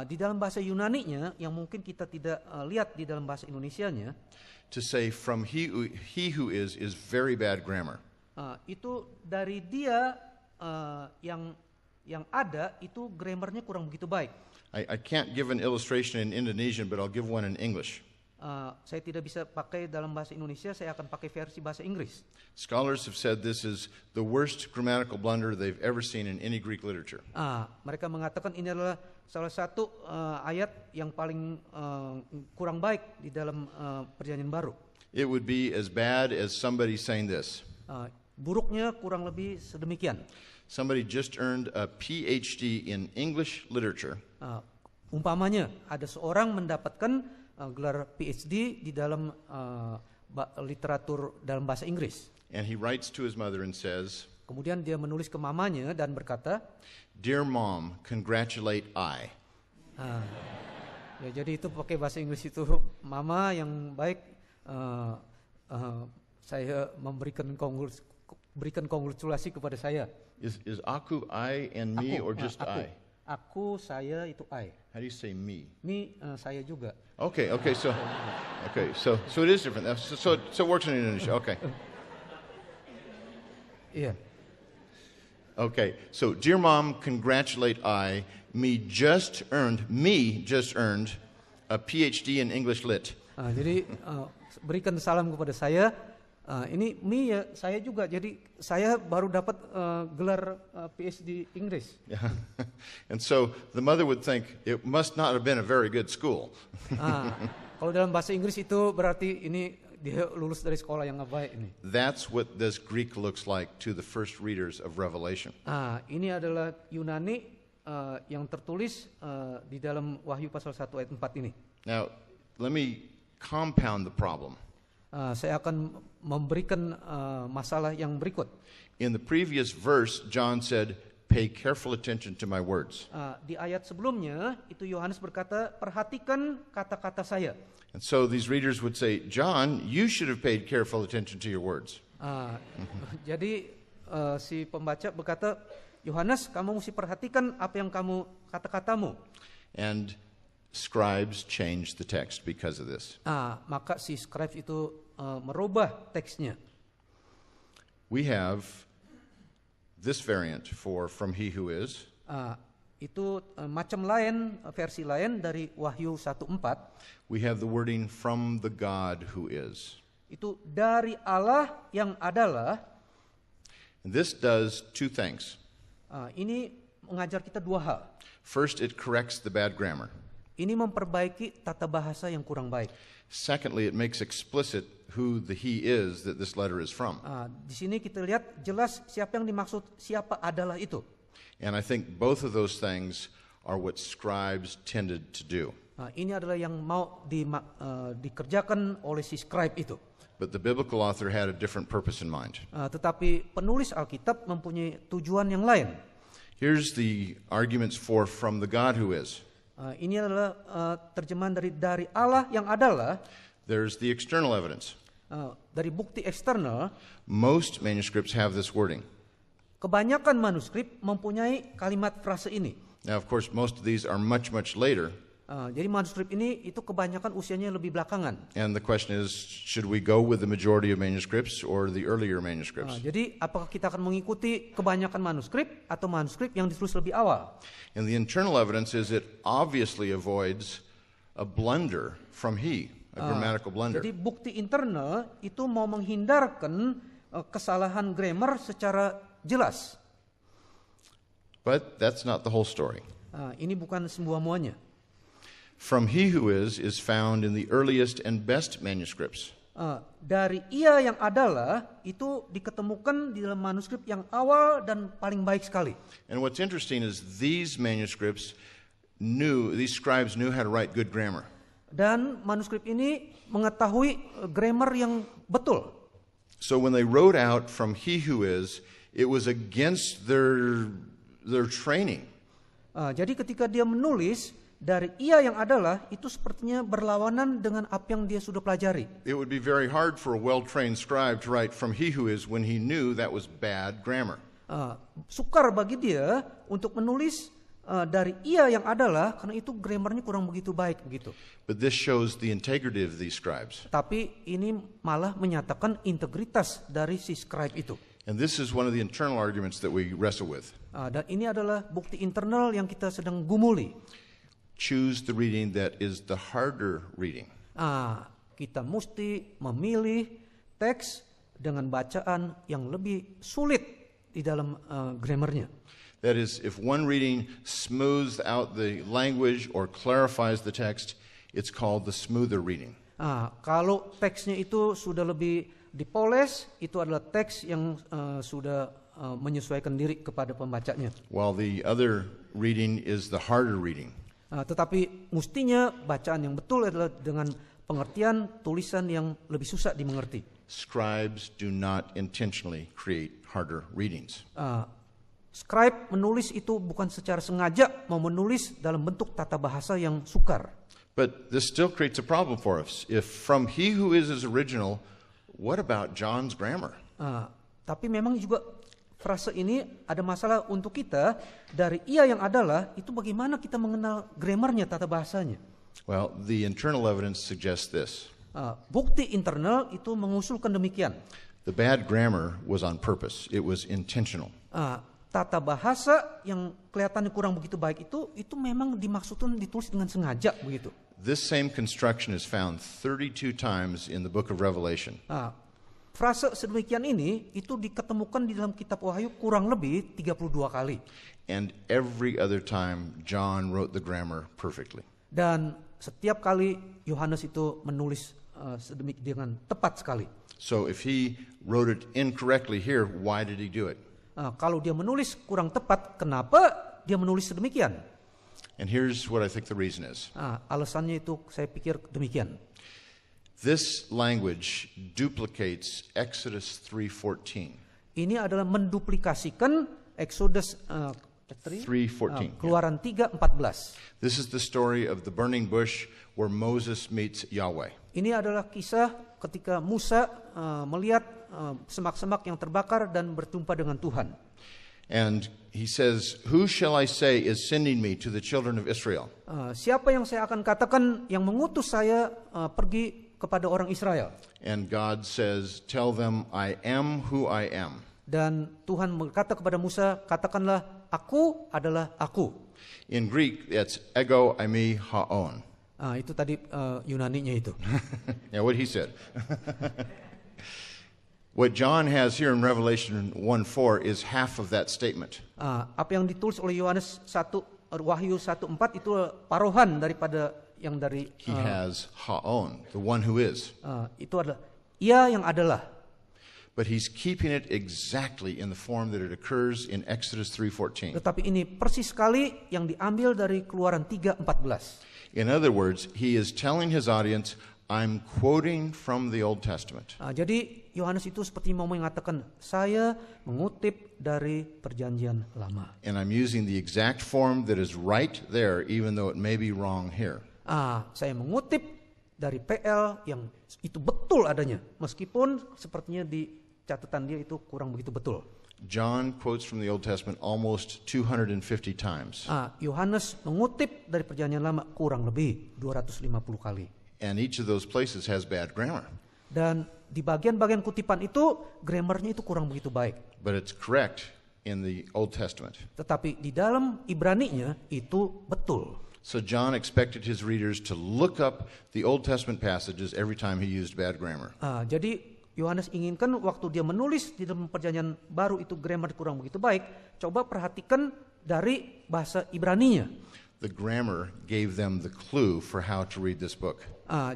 di dalam bahasa Yunani-nya, yang mungkin kita tidak lihat di dalam bahasa Indonesianya, to say from he who is very bad grammar. Itu dari Dia yang ada, itu grammarnya kurang begitu baik. I can't give an illustration in Indonesian, but I'll give one in English. Saya tidak bisa pakai dalam bahasa Indonesia, saya akan pakai versi bahasa Inggris. Scholars have said this is the worst grammatical blunder they've ever seen in any Greek literature. Mereka mengatakan ini adalah salah satu ayat yang paling kurang baik di dalam Perjanjian Baru. It would be as bad as somebody saying this. Buruknya kurang lebih sedemikian. Somebody just earned a PhD in English literature. Umpamanya ada seorang mendapatkan gelar PhD di dalam literatur dalam bahasa Inggris. And he writes to his mother and says, Kemudian dia menulis ke mamanya dan berkata, "Dear Mom, congratulate I." Ya, jadi itu pakai bahasa Inggris itu, Mama yang baik, saya berikan kongratulasi kepada saya. Is aku, I, and me, or just I? Aku, saya itu I. How do you say me? Me, saya juga. Okay, so it is different. So it works in Indonesia. Okay. Iya. Okay, so dear Mom, congratulate I. Me just earned a PhD in English Lit. Jadi berikan salam kepada saya. Ini me ya, saya juga. Jadi saya baru dapat gelar PhD Inggris. Yeah. And so the mother would think it must not have been a very good school. Kalau dalam bahasa Inggris itu berarti ini dia lulus dari sekolah yang nggak baik ini. That's what this Greek looks like to the first readers of Revelation. Ini adalah Yunani yang tertulis di dalam Wahyu pasal 1 ayat 4 ini. Now, let me compound the problem. Saya akan memberikan masalah yang berikut. In the previous verse, John said, "Pay careful attention to my words." Di ayat sebelumnya, itu Yohanes berkata, perhatikan kata-kata saya. And so these readers would say, "John, you should have paid careful attention to your words." Jadi si pembaca berkata, Yohanes, kamu mesti perhatikan apa yang kamu kata-katamu. And scribes changed the text because of this. Maka si scribes itu merubah teksnya. We have this variant for from he who is. Itu macam lain, versi lain dari Wahyu 1:4. We have the wording from the God who is. Itu dari Allah yang adalah. And this does two things. Ini mengajar kita dua hal. First, it corrects the bad grammar. Ini memperbaiki tata bahasa yang kurang baik. Secondly, it makes explicit who the he is that this letter is from. Di sini kita lihat jelas siapa yang dimaksud, siapa adalah itu. And I think both of those things are what scribes tended to do. Ini adalah yang mau dikerjakan oleh si scribe itu. But the biblical author had a different purpose in mind. Tetapi penulis Alkitab mempunyai tujuan yang lain. Here's the arguments for from the God who is. Ini adalah terjemahan dari Allah yang adalah. There's the external evidence. Dari bukti eksternal. Most manuscripts have this wording. Kebanyakan manuskrip mempunyai kalimat frase ini. Now, of course, most of these are much later. Jadi manuskrip ini itu kebanyakan usianya lebih belakangan. And the question is, should we go with the majority of manuscripts or the earlier manuscripts? Jadi apakah kita akan mengikuti kebanyakan manuskrip atau manuskrip yang ditulis lebih awal? And the internal evidence is it obviously avoids a blunder from he, a grammatical blunder. Jadi bukti internal itu mau menghindarkan kesalahan grammar secara jelas. But that's not the whole story. Ini bukan semuanya. From he who is found in the earliest and best manuscripts. Dari ia yang adalah itu diketemukan di dalam manuskrip yang awal dan paling baik sekali. And what's interesting is these scribes knew how to write good grammar. Dan manuskrip ini mengetahui grammar yang betul. So when they wrote out from he who is, it was against their training. Jadi ketika dia menulis dari ia yang adalah, itu sepertinya berlawanan dengan apa yang dia sudah pelajari. It would be very hard for a well-trained scribe to write from he who is when he knew that was bad grammar. Sukar bagi dia untuk menulis dari ia yang adalah, karena itu grammarnya kurang begitu baik begitu. But this shows the integrity of these scribes. Tapi ini malah menyatakan integritas dari si scribe itu. And this is one of the internal arguments that we wrestle with. Dan ini adalah bukti internal yang kita sedang gumuli. Choose the reading that is the harder reading. Kita mesti memilih teks dengan bacaan yang lebih sulit di dalam grammarnya. That is, if one reading smooths out the language or clarifies the text, it's called the smoother reading. Kalau teksnya itu sudah lebih dipoles, itu adalah teks yang sudah menyesuaikan diri kepada pembacanya. While the other reading is the harder reading. Tetapi mestinya bacaan yang betul adalah dengan pengertian tulisan yang lebih susah dimengerti. Scribes do not intentionally create harder readings. Scribe menulis itu bukan secara sengaja mau menulis dalam bentuk tata bahasa yang sukar. But this still creates a problem for us. If from he who is original, what about John's grammar? Tapi memang juga frase ini ada masalah untuk kita. Dari ia yang adalah, itu bagaimana kita mengenal grammarnya, tata bahasanya. Well, the internal evidence suggests this. Bukti internal itu mengusulkan demikian. The bad grammar was on purpose. It was intentional. Tata bahasa yang kelihatannya kurang begitu baik itu memang dimaksudkan ditulis dengan sengaja begitu. This same construction is found 32 times in the book of Revelation. Frase sedemikian ini itu diketemukan di dalam kitab Wahyu kurang lebih 32 kali. And every other time John wrote the grammar perfectly. Dan setiap kali Yohanes itu menulis sedemikian dengan tepat sekali. So if he wrote it incorrectly here, why did he do it? Kalau dia menulis kurang tepat, kenapa dia menulis sedemikian? And here's what I think the reason is. Alasannya itu saya pikir demikian. This language duplicates Exodus 3:14. Ini adalah menduplikasikan Exodus 3:14. Keluaran 3:14. This is the story of the burning bush where Moses meets Yahweh. Ini adalah kisah ketika Musa melihat semak-semak yang terbakar dan berjumpa dengan Tuhan. And he says, "Who shall I say is sending me to the children of Israel?" Siapa yang saya akan katakan yang mengutus saya pergi kepada orang Israel? And God says, "Tell them I am who I am." Dan Tuhan berkata kepada Musa, katakanlah aku adalah aku. In Greek, that's ego eimi haon. Itu tadi Yunaninya itu. Yeah, what he said. What John has here in Revelation 1:4 is half of that statement. Apa yang ditulis oleh Yohanes Wahyu 1:4 itu parohan daripada yang dari He has haon, the one who is. Itu adalah ia yang adalah. But he's keeping it exactly in the form that it occurs in Exodus 3:14. Tetapi ini persis sekali yang diambil dari Keluaran 3:14. In other words, he is telling his audience, I'm quoting from the Old Testament. Jadi Yohanes itu seperti mau mengatakan, saya mengutip dari Perjanjian Lama. And I'm using the exact form that is right there, even though it may be wrong here. Saya mengutip dari PL yang itu betul adanya, meskipun sepertinya di catatan dia itu kurang begitu betul. John quotes from the Old Testament almost 250 times. Yohanes mengutip dari Perjanjian Lama kurang lebih 250 kali. And each of those places has bad grammar. Dan di bagian-bagian kutipan itu grammarnya itu kurang begitu baik. But it's correct in the Old Testament. Tetapi di dalam Ibraninya itu betul. So John expected his readers to look up the Old Testament passages every time he used bad grammar. Jadi Yohanes inginkan waktu dia menulis di dalam Perjanjian Baru itu grammar kurang begitu baik, coba perhatikan dari bahasa Ibraninya. the grammar gave them the clue for how to read this book.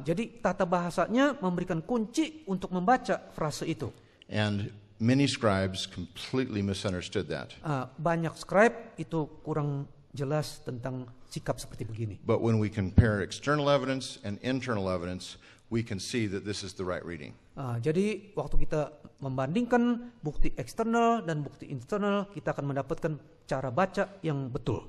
Jadi tata bahasanya memberikan kunci untuk membaca frase itu. And many scribes completely misunderstood that. Banyak scribe itu kurang jelas tentang sikap seperti begini. But when we compare external evidence and internal evidence, we can see that this is the right reading. Jadi waktu kita membandingkan bukti eksternal dan bukti internal, kita akan mendapatkan cara baca yang betul.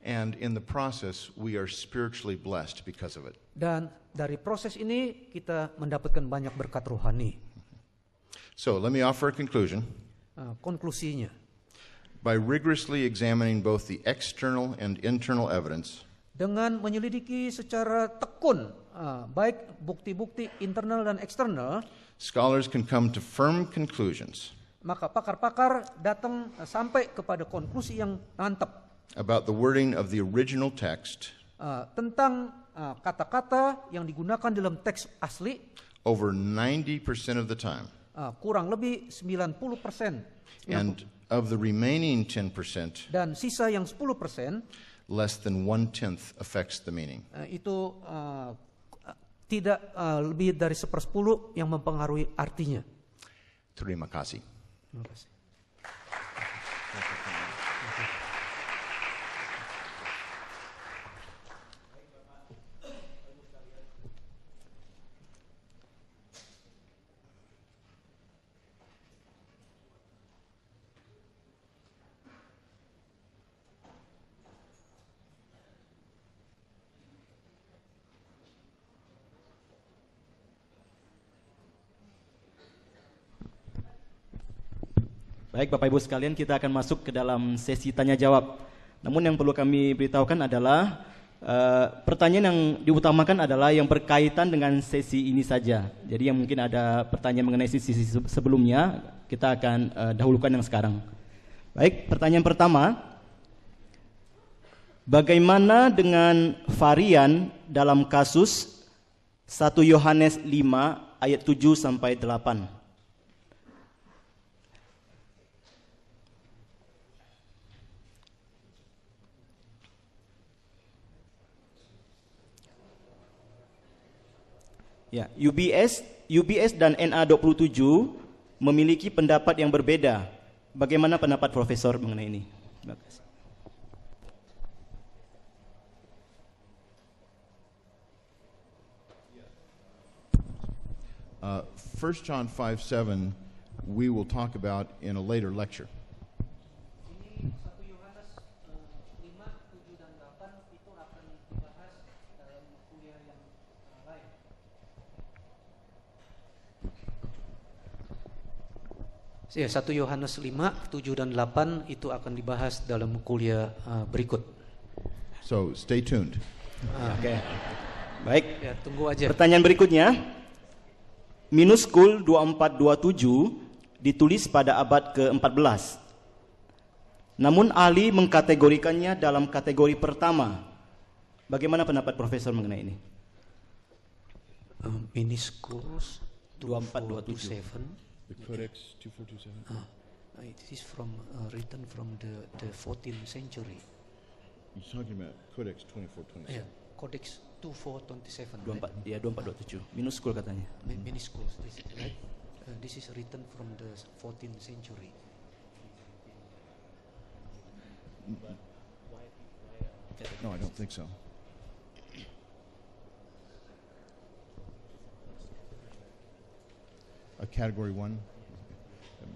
And in the process, we are spiritually blessed because of it. Dan dari proses ini kita mendapatkan banyak berkat rohani. So let me offer a conclusion. Konklusinya, By rigorously examining both the external and internal evidence, dengan menyelidiki secara tekun baik bukti-bukti internal dan eksternal, scholars can come to firm conclusions maka pakar-pakar datang sampai kepada konklusi yang mantap about the wording of the original text tentang kata-kata yang digunakan dalam teks asli over 90% of the time. Kurang lebih 90%. And of the remaining 10%, Dan sisa yang 10%, less than 1/10 affects the meaning. Itu tidak lebih dari 1/10 yang mempengaruhi artinya. Terima kasih. Terima kasih. Baik Bapak Ibu sekalian, kita akan masuk ke dalam sesi tanya jawab. Namun yang perlu kami beritahukan adalah pertanyaan yang diutamakan adalah yang berkaitan dengan sesi ini saja. Jadi yang mungkin ada pertanyaan mengenai sesi sebelumnya, kita akan dahulukan yang sekarang. Baik, pertanyaan pertama, bagaimana dengan varian dalam kasus 1 Yohanes 5 ayat 7 sampai 8? Ya, UBS dan NA27 memiliki pendapat yang berbeda. Bagaimana pendapat Profesor mengenai ini? Terima kasih. First John 5:7 we will talk about in a later lecture. Ini 1 Yohanes 5, 7 dan 8 itu akan dibahas dalam kuliah yang lain. Ya, 1 Yohanes 5, 7 dan 8 itu akan dibahas dalam kuliah berikut. So stay tuned. Oke. Baik. Ya, tunggu aja. Pertanyaan berikutnya. Minuskul 2427 ditulis pada abad ke-14. Namun ahli mengkategorikannya dalam kategori pertama. Bagaimana pendapat Profesor mengenai ini? Minuscules 2427. The Codex 2427. It is from written from the 14th century. You're talking about Codex 2427. Yeah, Codex 2427. 24, ya 2427. Minuskul katanya. Minuscules, this is right. This is written from the 14th century. No, I don't think so. A category 1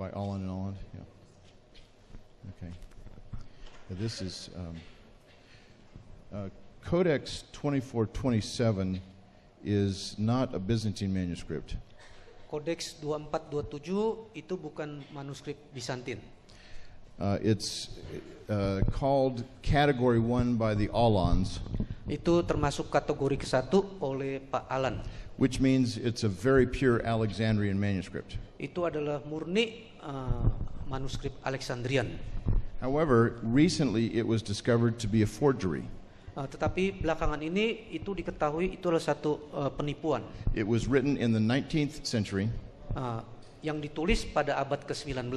by Allen and Allen. Yeah. Okay. This is Codex 2427 is not a Byzantine manuscript. Codex 2427 itu bukan manuskrip Bizantin. It's called Category 1 by the Alans, Itu termasuk kategori ke-1 oleh Pak Alan. which means it's a very pure Alexandrian manuscript. Itu adalah murni manuskrip Alexandrian. However, recently it was discovered to be a forgery. Tetapi belakangan ini itu diketahui itu adalah satu penipuan. It was written in the 19th century, Yang ditulis pada abad ke-19.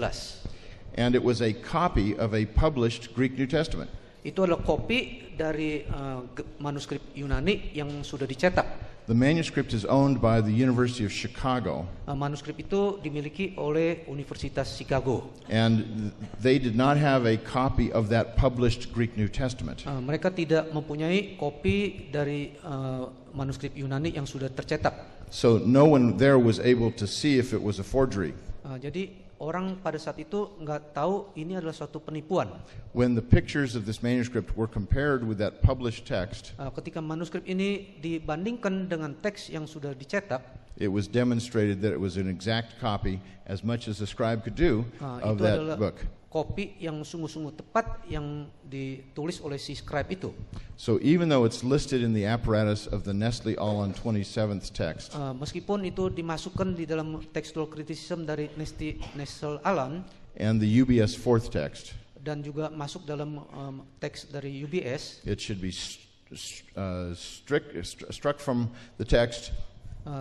and it was a copy of a published Greek New Testament. Itu adalah kopi dari manuskrip Yunani yang sudah dicetak. The manuscript is owned by the University of Chicago, Manuskrip itu dimiliki oleh Universitas Chicago. and they did not have a copy of that published Greek New Testament. Mereka tidak mempunyai kopi dari manuskrip Yunani yang sudah tercetak. So no one there was able to see if it was a forgery. Jadi orang pada saat itu nggak tahu ini adalah suatu penipuan. When the pictures of this manuscript were compared with that published text, Ketika manuskrip ini dibandingkan dengan teks yang sudah dicetak, it was demonstrated that it was an exact copy, as much as the scribe could do, of itu that adalah book. kopi yang sungguh-sungguh tepat yang ditulis oleh si scribe itu. So even though it's listed in the apparatus of the Nestle Aland 27th text, Meskipun itu dimasukkan di dalam textual criticism dari Nestle Aland and the UBS 4th text, dan juga masuk dalam teks dari UBS, it should be struck from the text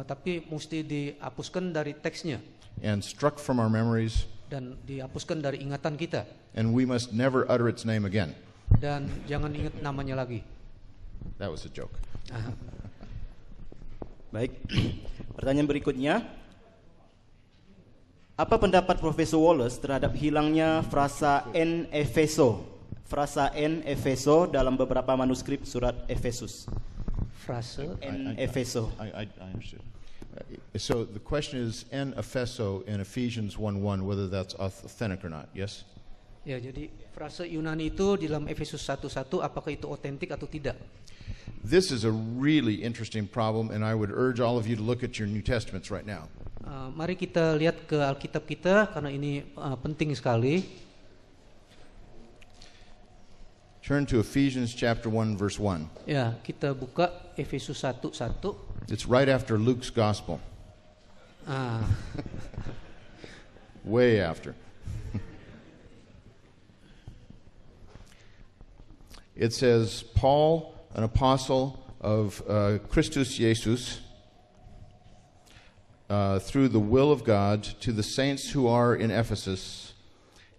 tapi mesti dihapuskan dari teksnya and struck from our memories, dan dihapuskan dari ingatan kita, and we must never utter its name again. dan jangan ingat namanya lagi. That was a joke. Baik. Pertanyaan berikutnya. Apa pendapat Profesor Wallace terhadap hilangnya frasa en Efeso? Frasa en Efeso dalam beberapa manuskrip surat Efesus. Frase En Efeso. I understood. So the question is en Epheso in Ephesians 1:1, whether that's authentic or not. Yes? ya, jadi frase Yunani itu di dalam Efesus 1:1 apakah itu otentik atau tidak? This is a really interesting problem, and I would urge all of you to look at your New Testaments right now. Mari kita lihat ke Alkitab kita karena ini penting sekali. Turn to Ephesians chapter 1, verse 1. Ya, kita buka Efesus 1:1. It's right after Luke's gospel. Ah, Way after. It says, Paul, an apostle of Christus Jesus, through the will of God, to the saints who are in Ephesus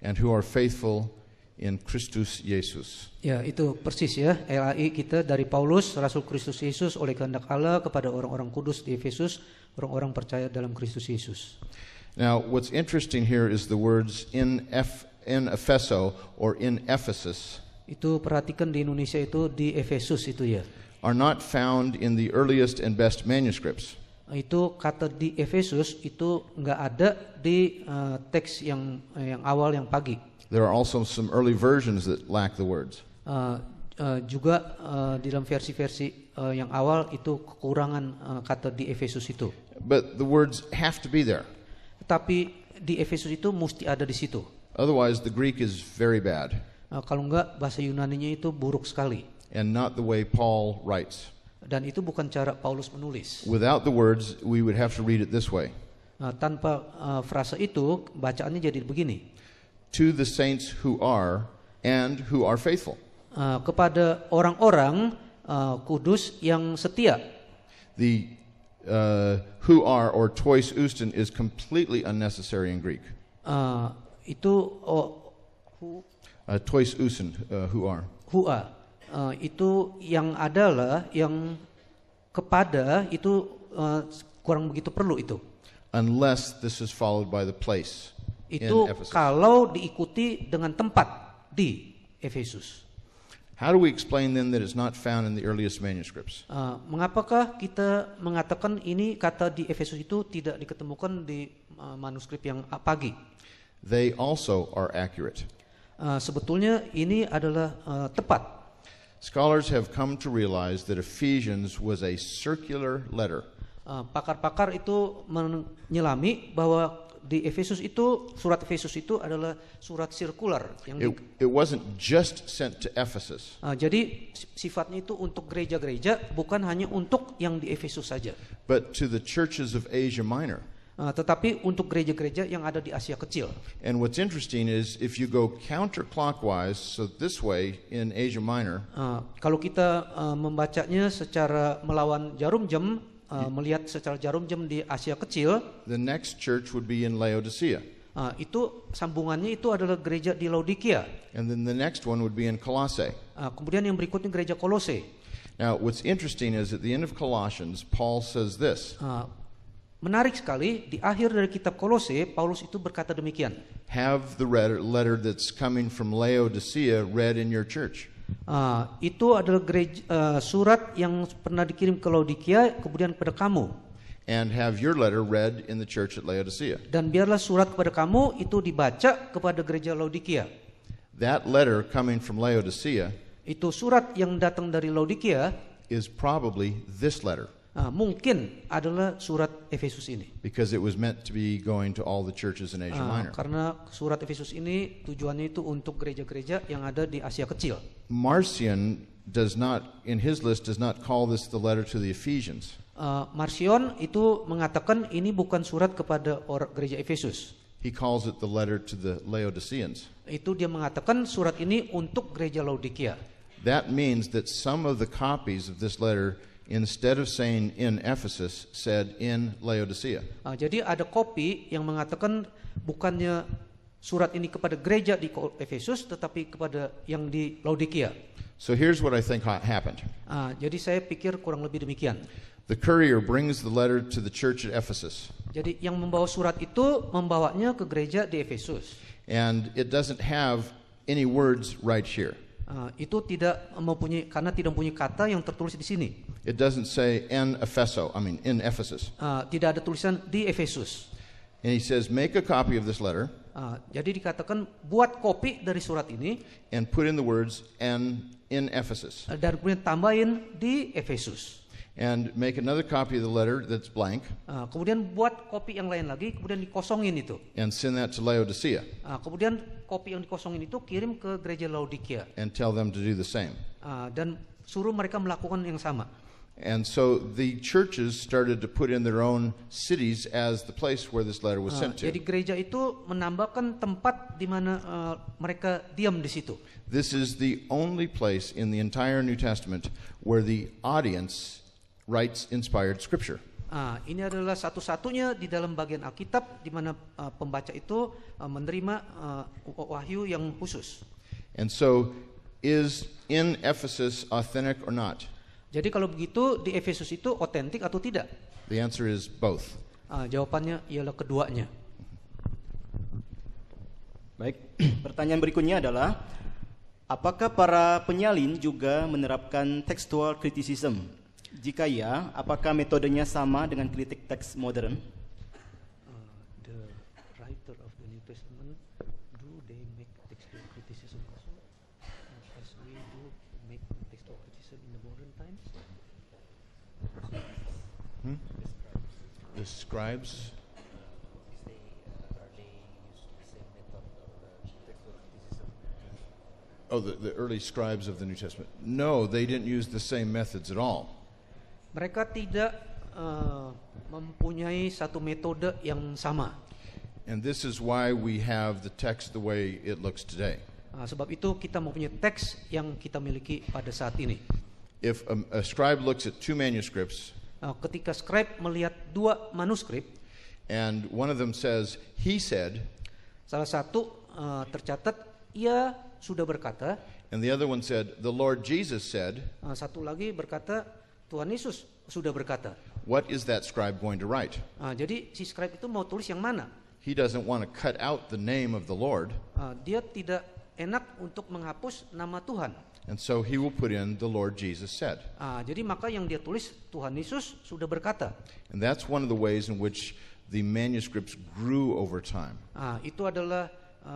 and who are faithful in Christus Jesus. ya, itu persis ya, LAI kita dari Paulus, Rasul Kristus Yesus oleh kehendak Allah kepada orang-orang kudus di Efesus, orang-orang percaya dalam Kristus Yesus. Now, what's interesting here is the words in Epheso or in Ephesus Itu perhatikan di Indonesia itu di Efesus itu ya. are not found in the earliest and best manuscripts. Itu kata di Efesus itu nggak ada di teks yang awal yang pagi. There are also some early versions that lack the words. Juga di dalam versi-versi yang awal itu kekurangan kata di Efesus itu. But the words have to be there. Tapi di Efesus itu mesti ada di situ. Otherwise, the Greek is very bad Kalau enggak bahasa Yunaninya itu buruk sekali. and not the way Paul writes. Dan itu bukan cara Paulus menulis. Without the words, we would have to read it this way. Tanpa frasa itu bacaannya jadi begini. To the saints who are and who are faithful. Kepada orang-orang kudus yang setia. The who are or tois ustin is completely unnecessary in Greek. Itu Tois usin, who are. hua. Itu yang adalah yang kepada itu kurang begitu perlu itu. Unless this is followed by the place Itu in Ephesus. kalau diikuti dengan tempat di Efesus. How do we explain then that it's not found in the earliest manuscripts? Mengapakah kita mengatakan ini kata di Efesus itu tidak diketemukan di manuskrip yang pagi? They also are accurate. Sebetulnya ini adalah tepat. Scholars have come to realize that Ephesians was a circular letter. Pakar-pakar itu menyelami bahwa di Efesus itu, surat Efesus itu adalah surat sirkular yang It wasn't just sent to Ephesus, jadi sifatnya itu untuk gereja-gereja, bukan hanya untuk yang di Efesus saja, but to the churches of Asia Minor. tetapi untuk gereja-gereja yang ada di Asia Kecil. And what's interesting is if you go counterclockwise, so this way in Asia Minor, Kalau kita membacanya secara melawan jarum jam, melihat secara jarum jam di Asia Kecil, the next church would be in Laodicea. Itu sambungannya itu adalah gereja di Laodikia. And then the next one would be in Colossae. Kemudian yang berikutnya gereja Kolose. Now, what's interesting is at the end of Colossians, Paul says this: Menarik sekali, di akhir dari kitab Kolose, Paulus itu berkata demikian. have the letter that's coming from Laodicea read in your church. Itu adalah surat yang pernah dikirim ke Laodikia, kemudian kepada kamu. And have your letter read in the church at Laodicea. Dan biarlah surat kepada kamu itu dibaca kepada gereja Laodikia. That letter coming from Laodicea Itu surat yang datang dari Laodikia, is probably this letter, mungkin adalah surat Efesus ini. because it was meant to be going to all the churches in Asia Minor. Karena surat Efesus ini tujuannya itu untuk gereja-gereja yang ada di Asia Kecil. Marcion does not, in his list, does not call this the letter to the Ephesians. Marcion itu mengatakan ini bukan surat kepada gereja Efesus. He calls it the letter to the Laodiceans. Itu dia mengatakan surat ini untuk gereja Laodikia. That means that some of the copies of this letter, instead of saying in Ephesus, said in Laodicea. Jadi ada kopi yang mengatakan bukannya surat ini kepada gereja di Efesus, tetapi kepada yang di Laodikia. So here's what I think happened. Jadi saya pikir kurang lebih demikian. The courier brings the letter to the church at Ephesus, Jadi yang membawa surat itu membawanya ke gereja di Efesus. and it doesn't have any words right here. Itu tidak mempunyai, karena tidak mempunyai kata yang tertulis di sini. It doesn't say in Ephesus. Tidak ada tulisan di Efesus. And he says, make a copy of this letter Jadi dikatakan buat kopi dari surat ini and put in the words and in Ephesus. dan kemudian tambahin di Efesus. And make another copy of the letter that's blank Kemudian buat kopi yang lain lagi, kemudian dikosongin itu. and send that to Laodicea Kemudian kopi yang dikosongin itu kirim ke gereja Laodikia. and tell them to do the same. Dan suruh mereka melakukan yang sama. And so the churches started to put in their own cities as the place where this letter was sent to. Jadi gereja itu menambahkan tempat di mana mereka diam di situ. This is the only place in the entire New Testament where the audience writes inspired scripture. Ini adalah satu-satunya di dalam bagian Alkitab di mana pembaca itu menerima wahyu yang khusus. And so, is in Ephesus authentic or not? Jadi kalau begitu di Efesus itu otentik atau tidak? The answer is both. Jawabannya ialah keduanya. Baik, pertanyaan berikutnya adalah, apakah para penyalin juga menerapkan textual criticism? Jika ya, apakah metodenya sama dengan kritik teks modern? The writer of the New Testament, do they make textual criticism also, as we do make textual criticism in the modern times? The scribes? Oh, the early scribes of the New Testament. No, they didn't use the same methods at all. Mereka tidak mempunyai satu metode yang sama. And this is why we have the text the way it looks today. Sebab itu kita mempunyai teks yang kita miliki pada saat ini. If a scribe looks at two manuscripts Ketika scribe melihat dua manuskrip, and one of them says, he said, salah satu tercatat ia sudah berkata, and the other one said, the Lord Jesus said, satu lagi berkata Tuhan Yesus sudah berkata. what is that scribe going to write? Jadi si scribe itu mau tulis yang mana? He doesn't want to cut out the name of the Lord, Dia tidak enak untuk menghapus nama Tuhan. and so he will put in the Lord Jesus said. Jadi maka yang dia tulis Tuhan Yesus sudah berkata. And that's one of the ways in which the manuscripts grew over time. Itu adalah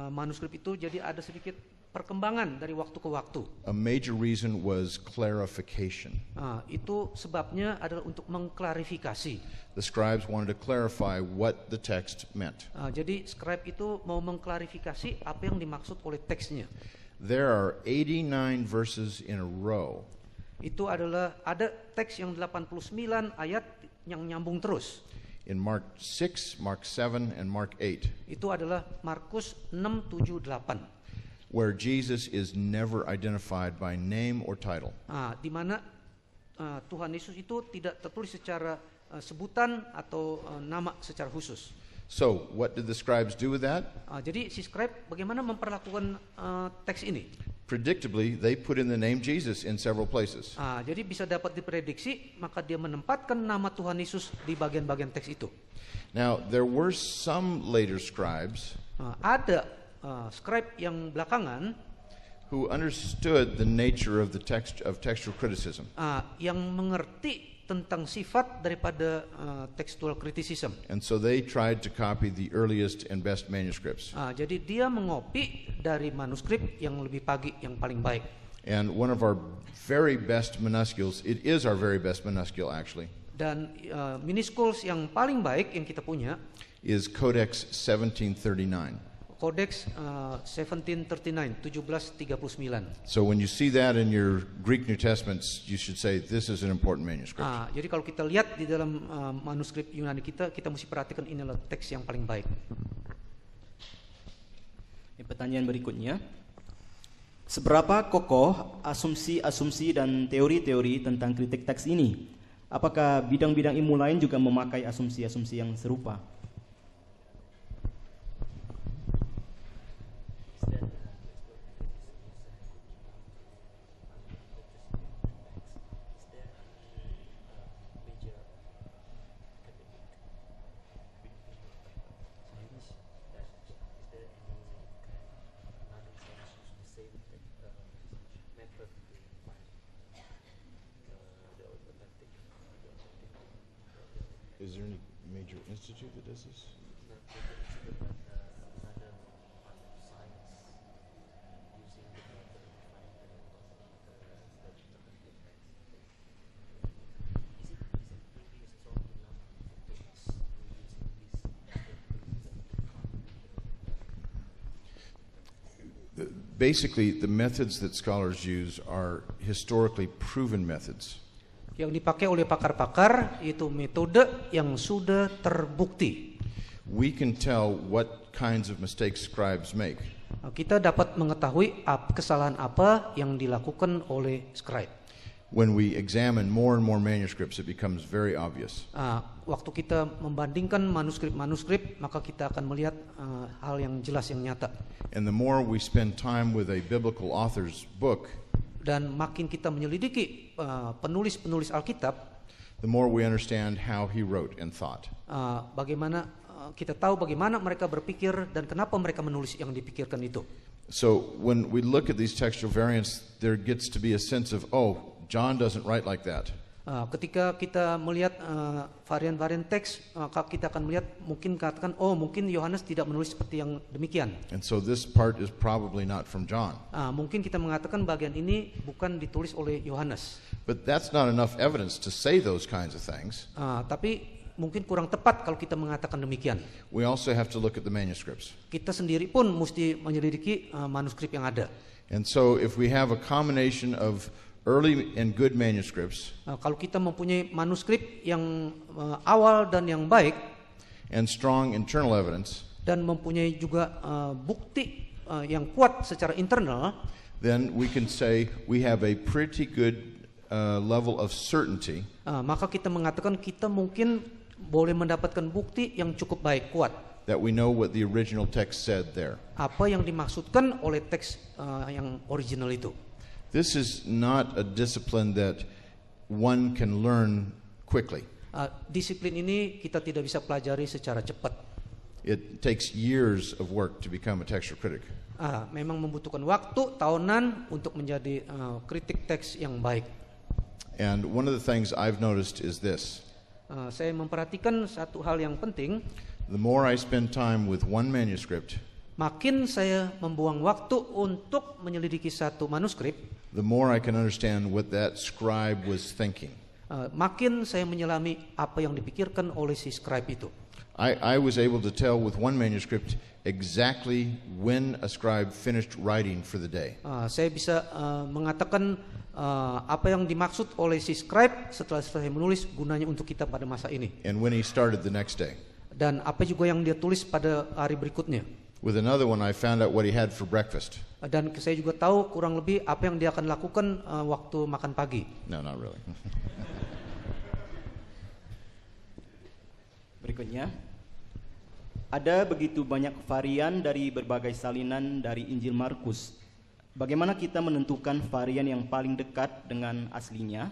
manuskrip itu jadi ada sedikit perkembangan dari waktu ke waktu. A major reason was clarification. Itu sebabnya adalah untuk mengklarifikasi. The scribes wanted to clarify what the text meant. Jadi scribe itu mau mengklarifikasi apa yang dimaksud oleh teksnya. There are 89 verses in a row Itu adalah ada teks yang 89 ayat yang nyambung terus. in Mark 6, Mark 7, and Mark 8, Itu adalah Markus 6, 7, 8. where Jesus is never identified by name or title. Di mana Tuhan Yesus itu tidak tertulis secara sebutan atau nama secara khusus. So, what did the scribes do with that? Jadi si scribe bagaimana memperlakukan teks ini? Predictably, they put in the name Jesus in several places. Jadi bisa dapat diprediksi, maka dia menempatkan nama Tuhan Yesus di bagian-bagian teks itu. Now, there were some later scribes Ada scribe yang belakangan who understood the nature of the textual criticism. Yang mengerti tentang sifat daripada textual criticism. And so they tried to copy the earliest and best manuscripts. Jadi dia mengopi dari manuskrip yang lebih pagi, yang paling baik. And one of our very best minuscules, it is our very best minuscule actually, Dan minuscules yang paling baik yang kita punya is Codex 1739. Codex 1739, 1739. So when you see that in your Greek New Testaments, you should say this is an important manuscript. Jadi kalau kita lihat di dalam manuskrip Yunani kita mesti perhatikan ini adalah teks yang paling baik. Pertanyaan berikutnya, seberapa kokoh asumsi-asumsi dan teori-teori tentang kritik teks ini? Apakah bidang-bidang ilmu lain juga memakai asumsi-asumsi yang serupa? Is there any major institute that does this? Basically, the methods that scholars use are historically proven methods. Yang dipakai oleh pakar-pakar itu metode yang sudah terbukti. We can tell what kinds of mistakes scribes make. Kita dapat mengetahui kesalahan apa yang dilakukan oleh scribe. When we examine more and more manuscripts, it becomes very obvious. Waktu kita membandingkan manuskrip-manuskrip, maka kita akan melihat hal yang jelas, yang nyata. And the more we spend time with a biblical author's book, dan makin kita menyelidiki penulis-penulis Alkitab, the more we understand how he wrote and thought. Bagaimana kita tahu bagaimana mereka berpikir dan kenapa mereka menulis yang dipikirkan itu. So when we look at these textual variants, there gets to be a sense of, oh, John doesn't write like that. Ketika kita melihat varian-varian teks, maka kita akan melihat mungkin katakan, oh mungkin Yohanes tidak menulis seperti yang demikian. And so this part is probably not from John. Mungkin kita mengatakan bagian ini bukan ditulis oleh Yohanes. But that's not enough evidence to say those kinds of things. Tapi mungkin kurang tepat kalau kita mengatakan demikian. We also have to look at the manuscripts. Kita sendiri pun mesti menyelidiki manuskrip yang ada. And so if we have a combination of early and good manuscripts, kalau kita mempunyai manuskrip yang awal dan yang baik, and strong internal evidence, dan mempunyai juga bukti yang kuat secara internal, then we can say we have a pretty good level of certainty maka kita mengatakan kita mungkin boleh mendapatkan bukti yang cukup baik, kuat, that we know what the original text said there. Apa yang dimaksudkan oleh teks yang original itu. This is not a discipline that one can learn quickly. Disiplin ini kita tidak bisa pelajari secara cepat. It takes years of work to become a textual critic. Memang membutuhkan waktu tahunan untuk menjadi kritik teks yang baik. And one of the things I've noticed is this. Saya memperhatikan satu hal yang penting. The more I spend time with one manuscript, makin saya membuang waktu untuk menyelidiki satu manuskrip, the more I can understand what that scribe was thinking. Makin saya menyelami apa yang dipikirkan oleh si scribe itu. I was able to tell with one manuscript exactly when a scribe finished writing for the day. Saya bisa mengatakan apa yang dimaksud oleh si scribe setelah selesai menulis, gunanya untuk kita pada masa ini. And when he started the next day. Dan apa juga yang dia tulis pada hari berikutnya. With another one, I found out what he had for breakfast. Dan saya juga tahu kurang lebih apa yang dia akan lakukan waktu makan pagi. No, not really. Berikutnya, Ada begitu banyak varian dari berbagai salinan dari Injil Markus. Bagaimana kita menentukan varian yang paling dekat dengan aslinya?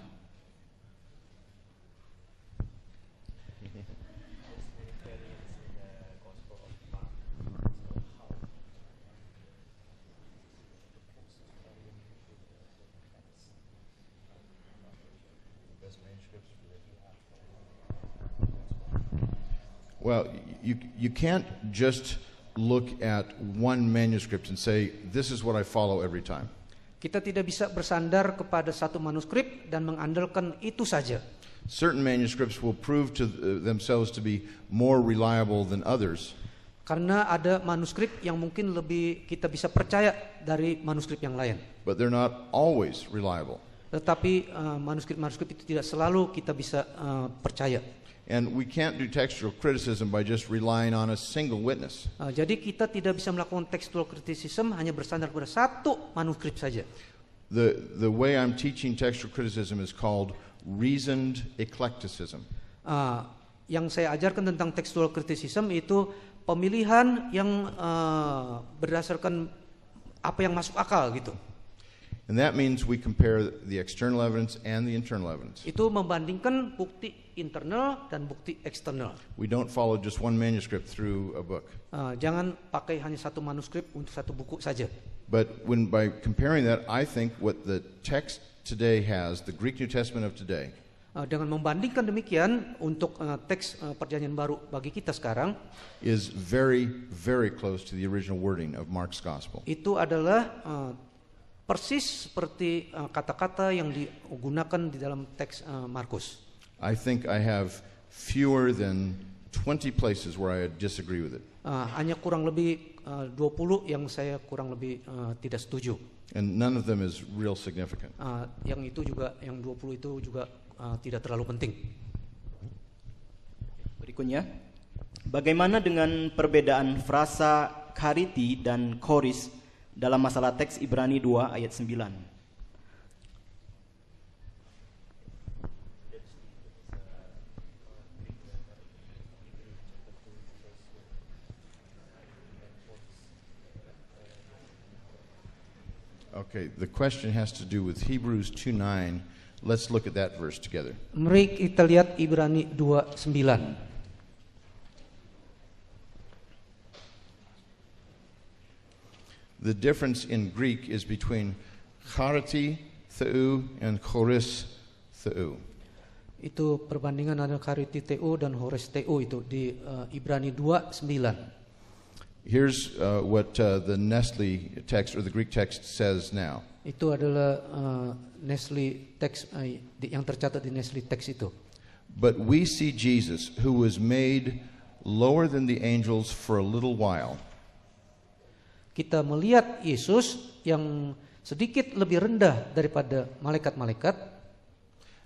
Well, you can't just look at one manuscript and say, this is what I follow every time. Kita tidak bisa bersandar kepada satu manuskrip dan mengandalkan itu saja. Certain manuscripts will prove to themselves to be more reliable than others. Karena ada manuskrip yang mungkin lebih kita bisa percaya dari manuskrip yang lain. But they're not always reliable. Tetapi manuskrip-manuskrip itu tidak selalu kita bisa percaya. And we can't do textual criticism by just relying on a single witness. Jadi kita tidak bisa melakukan textual criticism hanya bersandar pada satu manuskrip saja. The way I'm teaching textual criticism is called reasoned eclecticism. Yang saya ajarkan tentang textual criticism itu pemilihan yang berdasarkan apa yang masuk akal gitu. And that means we compare the external evidence and the internal evidence. Itu membandingkan bukti internal dan bukti eksternal. We don't follow just one manuscript through a book. Jangan pakai hanya satu manuskrip untuk satu buku saja. But by comparing that, I think what the text today has, the Greek New Testament of today, Dengan membandingkan demikian untuk teks Perjanjian Baru bagi kita sekarang, is very, very close to the original wording of Mark's Gospel. Itu adalah persis seperti kata-kata yang digunakan di dalam teks Markus. I think I have fewer than 20 places where I disagree with it. Hanya kurang lebih 20 yang saya kurang lebih tidak setuju. And none of them is real significant. Yang itu juga, yang 20 itu juga tidak terlalu penting. Berikutnya, bagaimana dengan perbedaan frasa kariti dan choris dalam masalah teks Ibrani 2 ayat 9? Okay, the question has to do with Hebrews 2:9. Let's look at that verse together. Mari kita lihat Ibrani 2:9. The difference in Greek is between chariti theou and choris theou. Itu perbandingan antara kariti teu dan hores teu itu di Ibrani 2:9. Here's what the Nestle text or the Greek text says now. Itu adalah Nestle teks yang tercatat di Nestle teks itu. But we see Jesus, who was made lower than the angels for a little while. Kita melihat Yesus yang sedikit lebih rendah daripada malaikat-malaikat.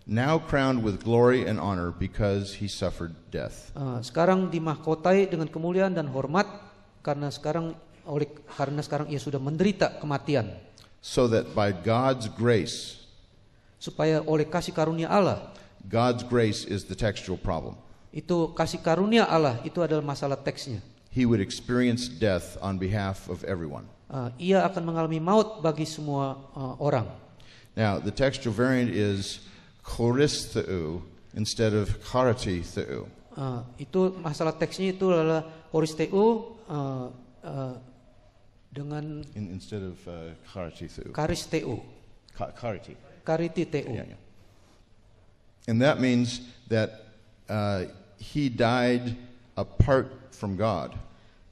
Now crowned with glory and honor because he suffered death. Sekarang dimahkotai dengan kemuliaan dan hormat karena sekarang ia sudah menderita kematian. So that by God's grace, supaya oleh kasih karunia Allah, God's grace is the textual problem. Itu kasih karunia Allah itu adalah masalah teksnya. He would experience death on behalf of everyone. Ia akan mengalami maut bagi semua orang. Now, the textual variant is choris theou instead of chariti theou. Itu masalah teksnya itu adalah choris theou dengan Instead of chariti theou. charis theou. Chariti. Kariti theou. Yeah. And that means that he died apart from God.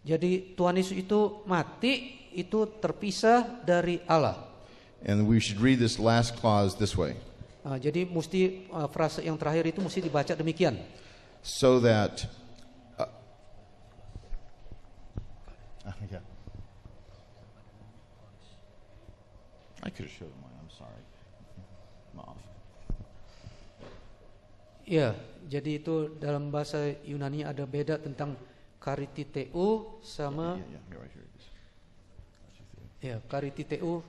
Jadi Tuhan Yesus itu mati itu terpisah dari Allah. And we should read this last clause this way. Jadi mesti frase yang terakhir itu mesti dibaca demikian. So that yeah. I could have showed mine. I'm sorry. Maaf. Ya, jadi itu dalam bahasa Yunani ada beda tentang karititeu sama Yeah, right here it is. ya karititeu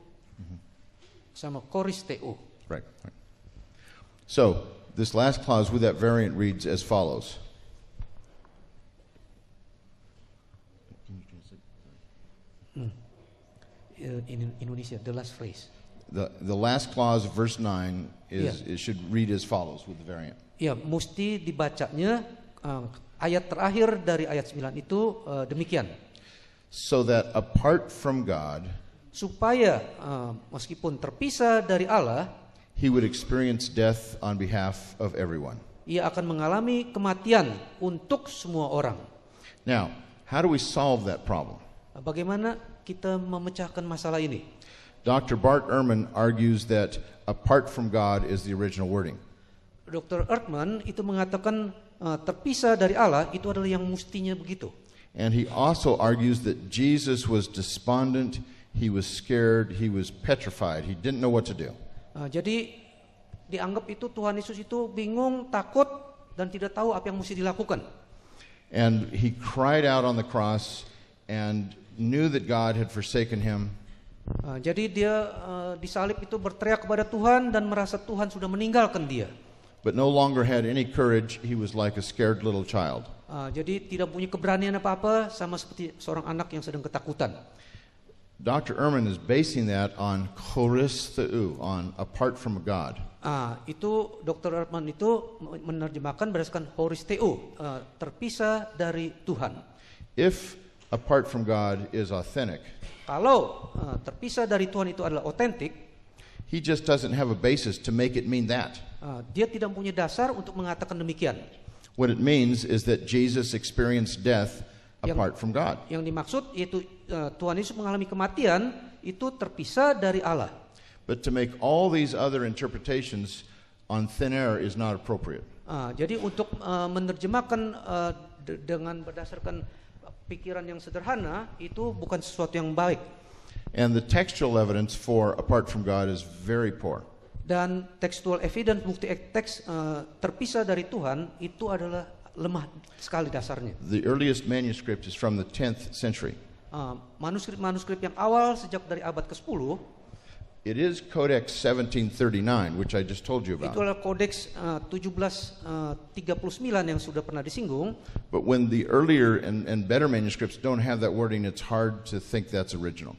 sama koristeu. Right. So, this last clause with that variant reads as follows. In Indonesia, the last phrase. The last clause of verse 9 it should read as follows with the variant. Ya, mesti dibacanya ayat terakhir dari ayat 9 itu demikian. So that apart from God, Supaya meskipun terpisah dari Allah, he would experience death on behalf of everyone. ia akan mengalami kematian untuk semua orang. Now, how do we solve that problem? Bagaimana kita memecahkan masalah ini? Dr. Bart Ehrman argues that apart from God is the original wording. Dr. Ehrman itu mengatakan terpisah dari Allah itu adalah yang mestinya begitu. And he also argues that Jesus was despondent, he was scared, he was petrified, he didn't know what to do. Jadi dianggap itu Tuhan Yesus itu bingung, takut, dan tidak tahu apa yang mesti dilakukan. And he cried out on the cross and knew that God had forsaken him. Jadi dia disalib itu berteriak kepada Tuhan dan merasa Tuhan sudah meninggalkan dia. But no longer had any courage, he was like a scared little child. Jadi tidak punya keberanian apa-apa, sama seperti seorang anak yang sedang ketakutan. Dr. Ehrman is basing that on choris theou, on apart from God. Itu Dr. Ehrman itu menerjemahkan berdasarkan horisteo, terpisah dari Tuhan. If apart from God is authentic, Kalau terpisah dari Tuhan itu adalah otentik, he just doesn't have a basis to make it mean that. dia tidak punya dasar untuk mengatakan demikian. What it means is that Jesus experienced death apart from God. Yang dimaksud yaitu Tuhan Yesus mengalami kematian itu terpisah dari Allah. But to make all these other interpretations on thin air is not appropriate. Jadi untuk menerjemahkan dengan berdasarkan pikiran yang sederhana itu bukan sesuatu yang baik. And the textual evidence for apart from God is very poor. Dan textual evidence, bukti teks terpisah dari Tuhan itu adalah lemah sekali dasarnya. The earliest manuscript is from the 10th century. Manuskrip yang awal sejak dari abad ke-10 It is Codex 1739, which I just told you itu about. adalah kodeks 1739 yang sudah pernah disinggung. But when the earlier and better manuscripts don't have that wording, it's hard to think that's original.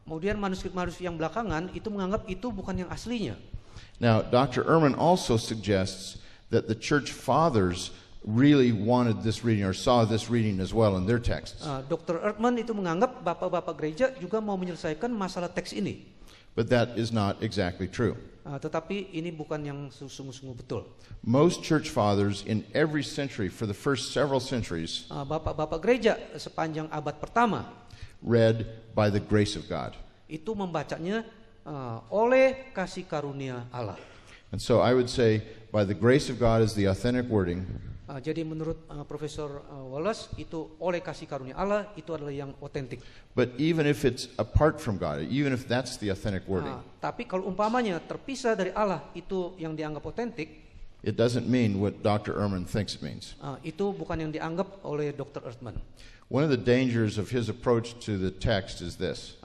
Kemudian manuskrip-manuskrip yang belakangan itu menganggap itu bukan yang aslinya. Now, Dr. Ehrman also suggests that the church fathers really wanted this reading or saw this reading as well in their texts. Dr. Ehrman itu menganggap bapak-bapak gereja juga mau menyelesaikan masalah teks ini. But that is not exactly true. Tetapi ini bukan yang sungguh-sungguh betul. Most church fathers in every century for the first several centuries Bapak-bapak gereja sepanjang abad pertama read by the grace of God. itu membacanya oleh kasih karunia Allah. And so I would say by the grace of God is the authentic wording. Jadi menurut Profesor Wallace itu oleh kasih karunia Allah itu adalah yang otentik. But even if it's apart from God, even if that's the authentic wording, Tapi kalau umpamanya terpisah dari Allah itu yang dianggap otentik, it doesn't mean what Dr. Ehrman thinks it means. itu bukan yang dianggap oleh Dr. Ehrman. One of the dangers of his approach to the text is this.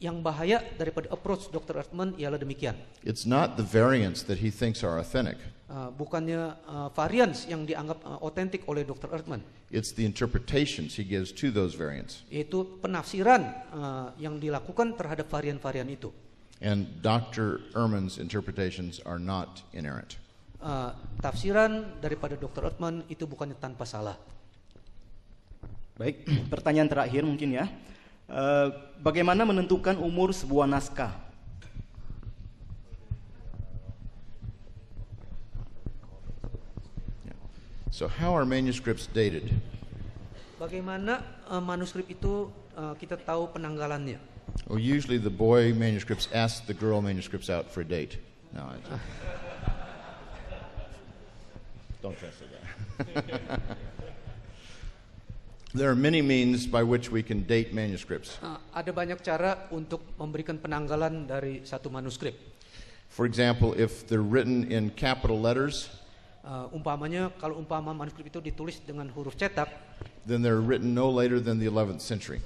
Yang bahaya daripada approach Dr. Ehrman ialah demikian. It's not the variants that he thinks are authentic. Bukannya variants yang dianggap otentik oleh Dr. Ehrman. It's the interpretations he gives to those variants. Yaitu penafsiran yang dilakukan terhadap varian-varian itu. And Dr. Ehrman's interpretations are not inerrant. Tafsiran daripada Dr. Ehrman itu bukannya tanpa salah. Baik, pertanyaan terakhir mungkin ya. Bagaimana menentukan umur sebuah naskah? So how are manuscripts dated? Bagaimana manuskrip itu kita tahu penanggalannya? Well, usually the boy manuscripts ask the girl manuscripts out for a date. No, don't translate that. There are many means by which we can date manuscripts. Ada banyak cara untuk memberikan penanggalan dari satu manuskrip. For example, if they're written in capital letters, Umpamanya kalau manuskrip itu ditulis dengan huruf cetak, then they're written no later than the 11th century.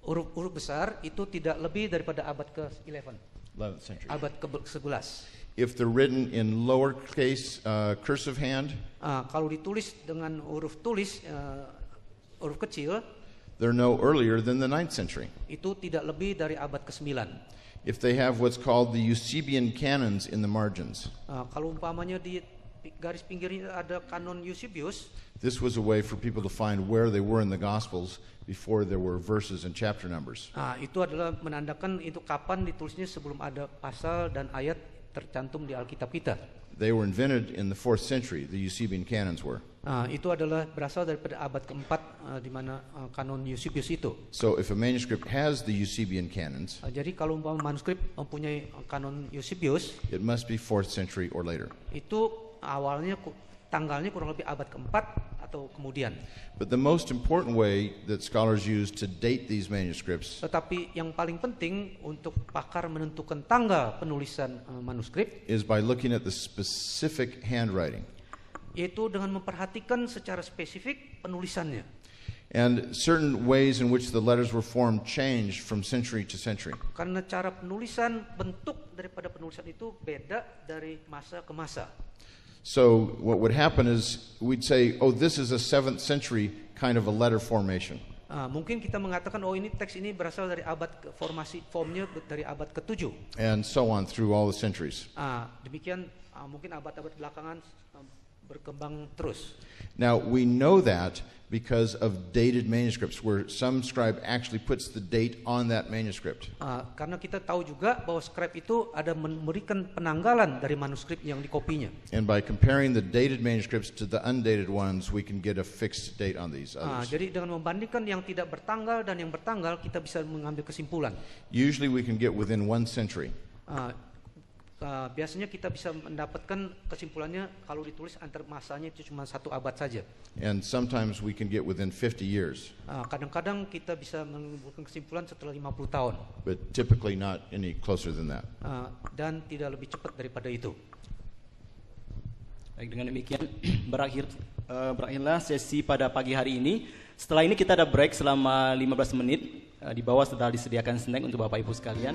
Huruf besar itu tidak lebih daripada abad ke-11, 11th century. abad ke-11. If they're written in lowercase cursive hand, Kalau ditulis dengan huruf tulis huruf kecil they're no earlier than the 9th century. itu tidak lebih dari abad ke-9. If they have what's called the Eusebian canons in the margins, Kalau umpamanya di garis pinggirnya ada kanon Eusebius, this was a way for people to find where they were in the Gospels before there were verses and chapter numbers. itu adalah menandakan itu kapan ditulisnya sebelum ada pasal dan ayat tercantum di Alkitab kita. They were invented in the 4th century, the Eusebian canons were. Itu adalah berasal daripada abad keempat di mana kanon Eusebius itu. So if a manuscript has the Eusebian canons, Jadi kalau umpama manuskrip mempunyai kanon Eusebius, it must be 4th century or later. itu awalnya tanggalnya kurang lebih abad keempat atau kemudian. But the most important way that scholars use to date these manuscripts Tetapi yang paling penting untuk pakar menentukan tanggal penulisan manuskrip is by looking at the specific handwriting. yaitu dengan memperhatikan secara spesifik penulisannya. And certain ways in which the letters were formed changed from century to century. Karena cara penulisan, bentuk daripada penulisan itu beda dari masa ke masa. So what would happen is we'd say, oh, this is a 7th century kind of a letter formation. Mungkin kita mengatakan oh ini teks ini berasal dari formasi formnya dari abad ke-7. And so on through all the centuries. Demikian mungkin abad-abad belakangan berkembang terus. Now we know that because of dated manuscripts where some scribe actually puts the date on that manuscript. Karena kita tahu juga bahwa scribe itu ada memberikan penanggalan dari manuskrip yang dikopinya. And by comparing the dated manuscripts to the undated ones, we can get a fixed date on these others. Jadi dengan membandingkan yang tidak bertanggal dan yang bertanggal, kita bisa mengambil kesimpulan. Usually we can get within 1 century. Biasanya kita bisa mendapatkan kesimpulannya kalau ditulis antar masanya itu cuma 1 abad saja. And sometimes we can get within 50 years. Kadang-kadang kita bisa mengumpulkan kesimpulan setelah 50 tahun. But typically not any closer than that. Dan tidak lebih cepat daripada itu. Baik, dengan demikian berakhirlah sesi pada pagi hari ini. Setelah ini kita ada break selama 15 menit. Di bawah sudah disediakan snack untuk Bapak Ibu sekalian.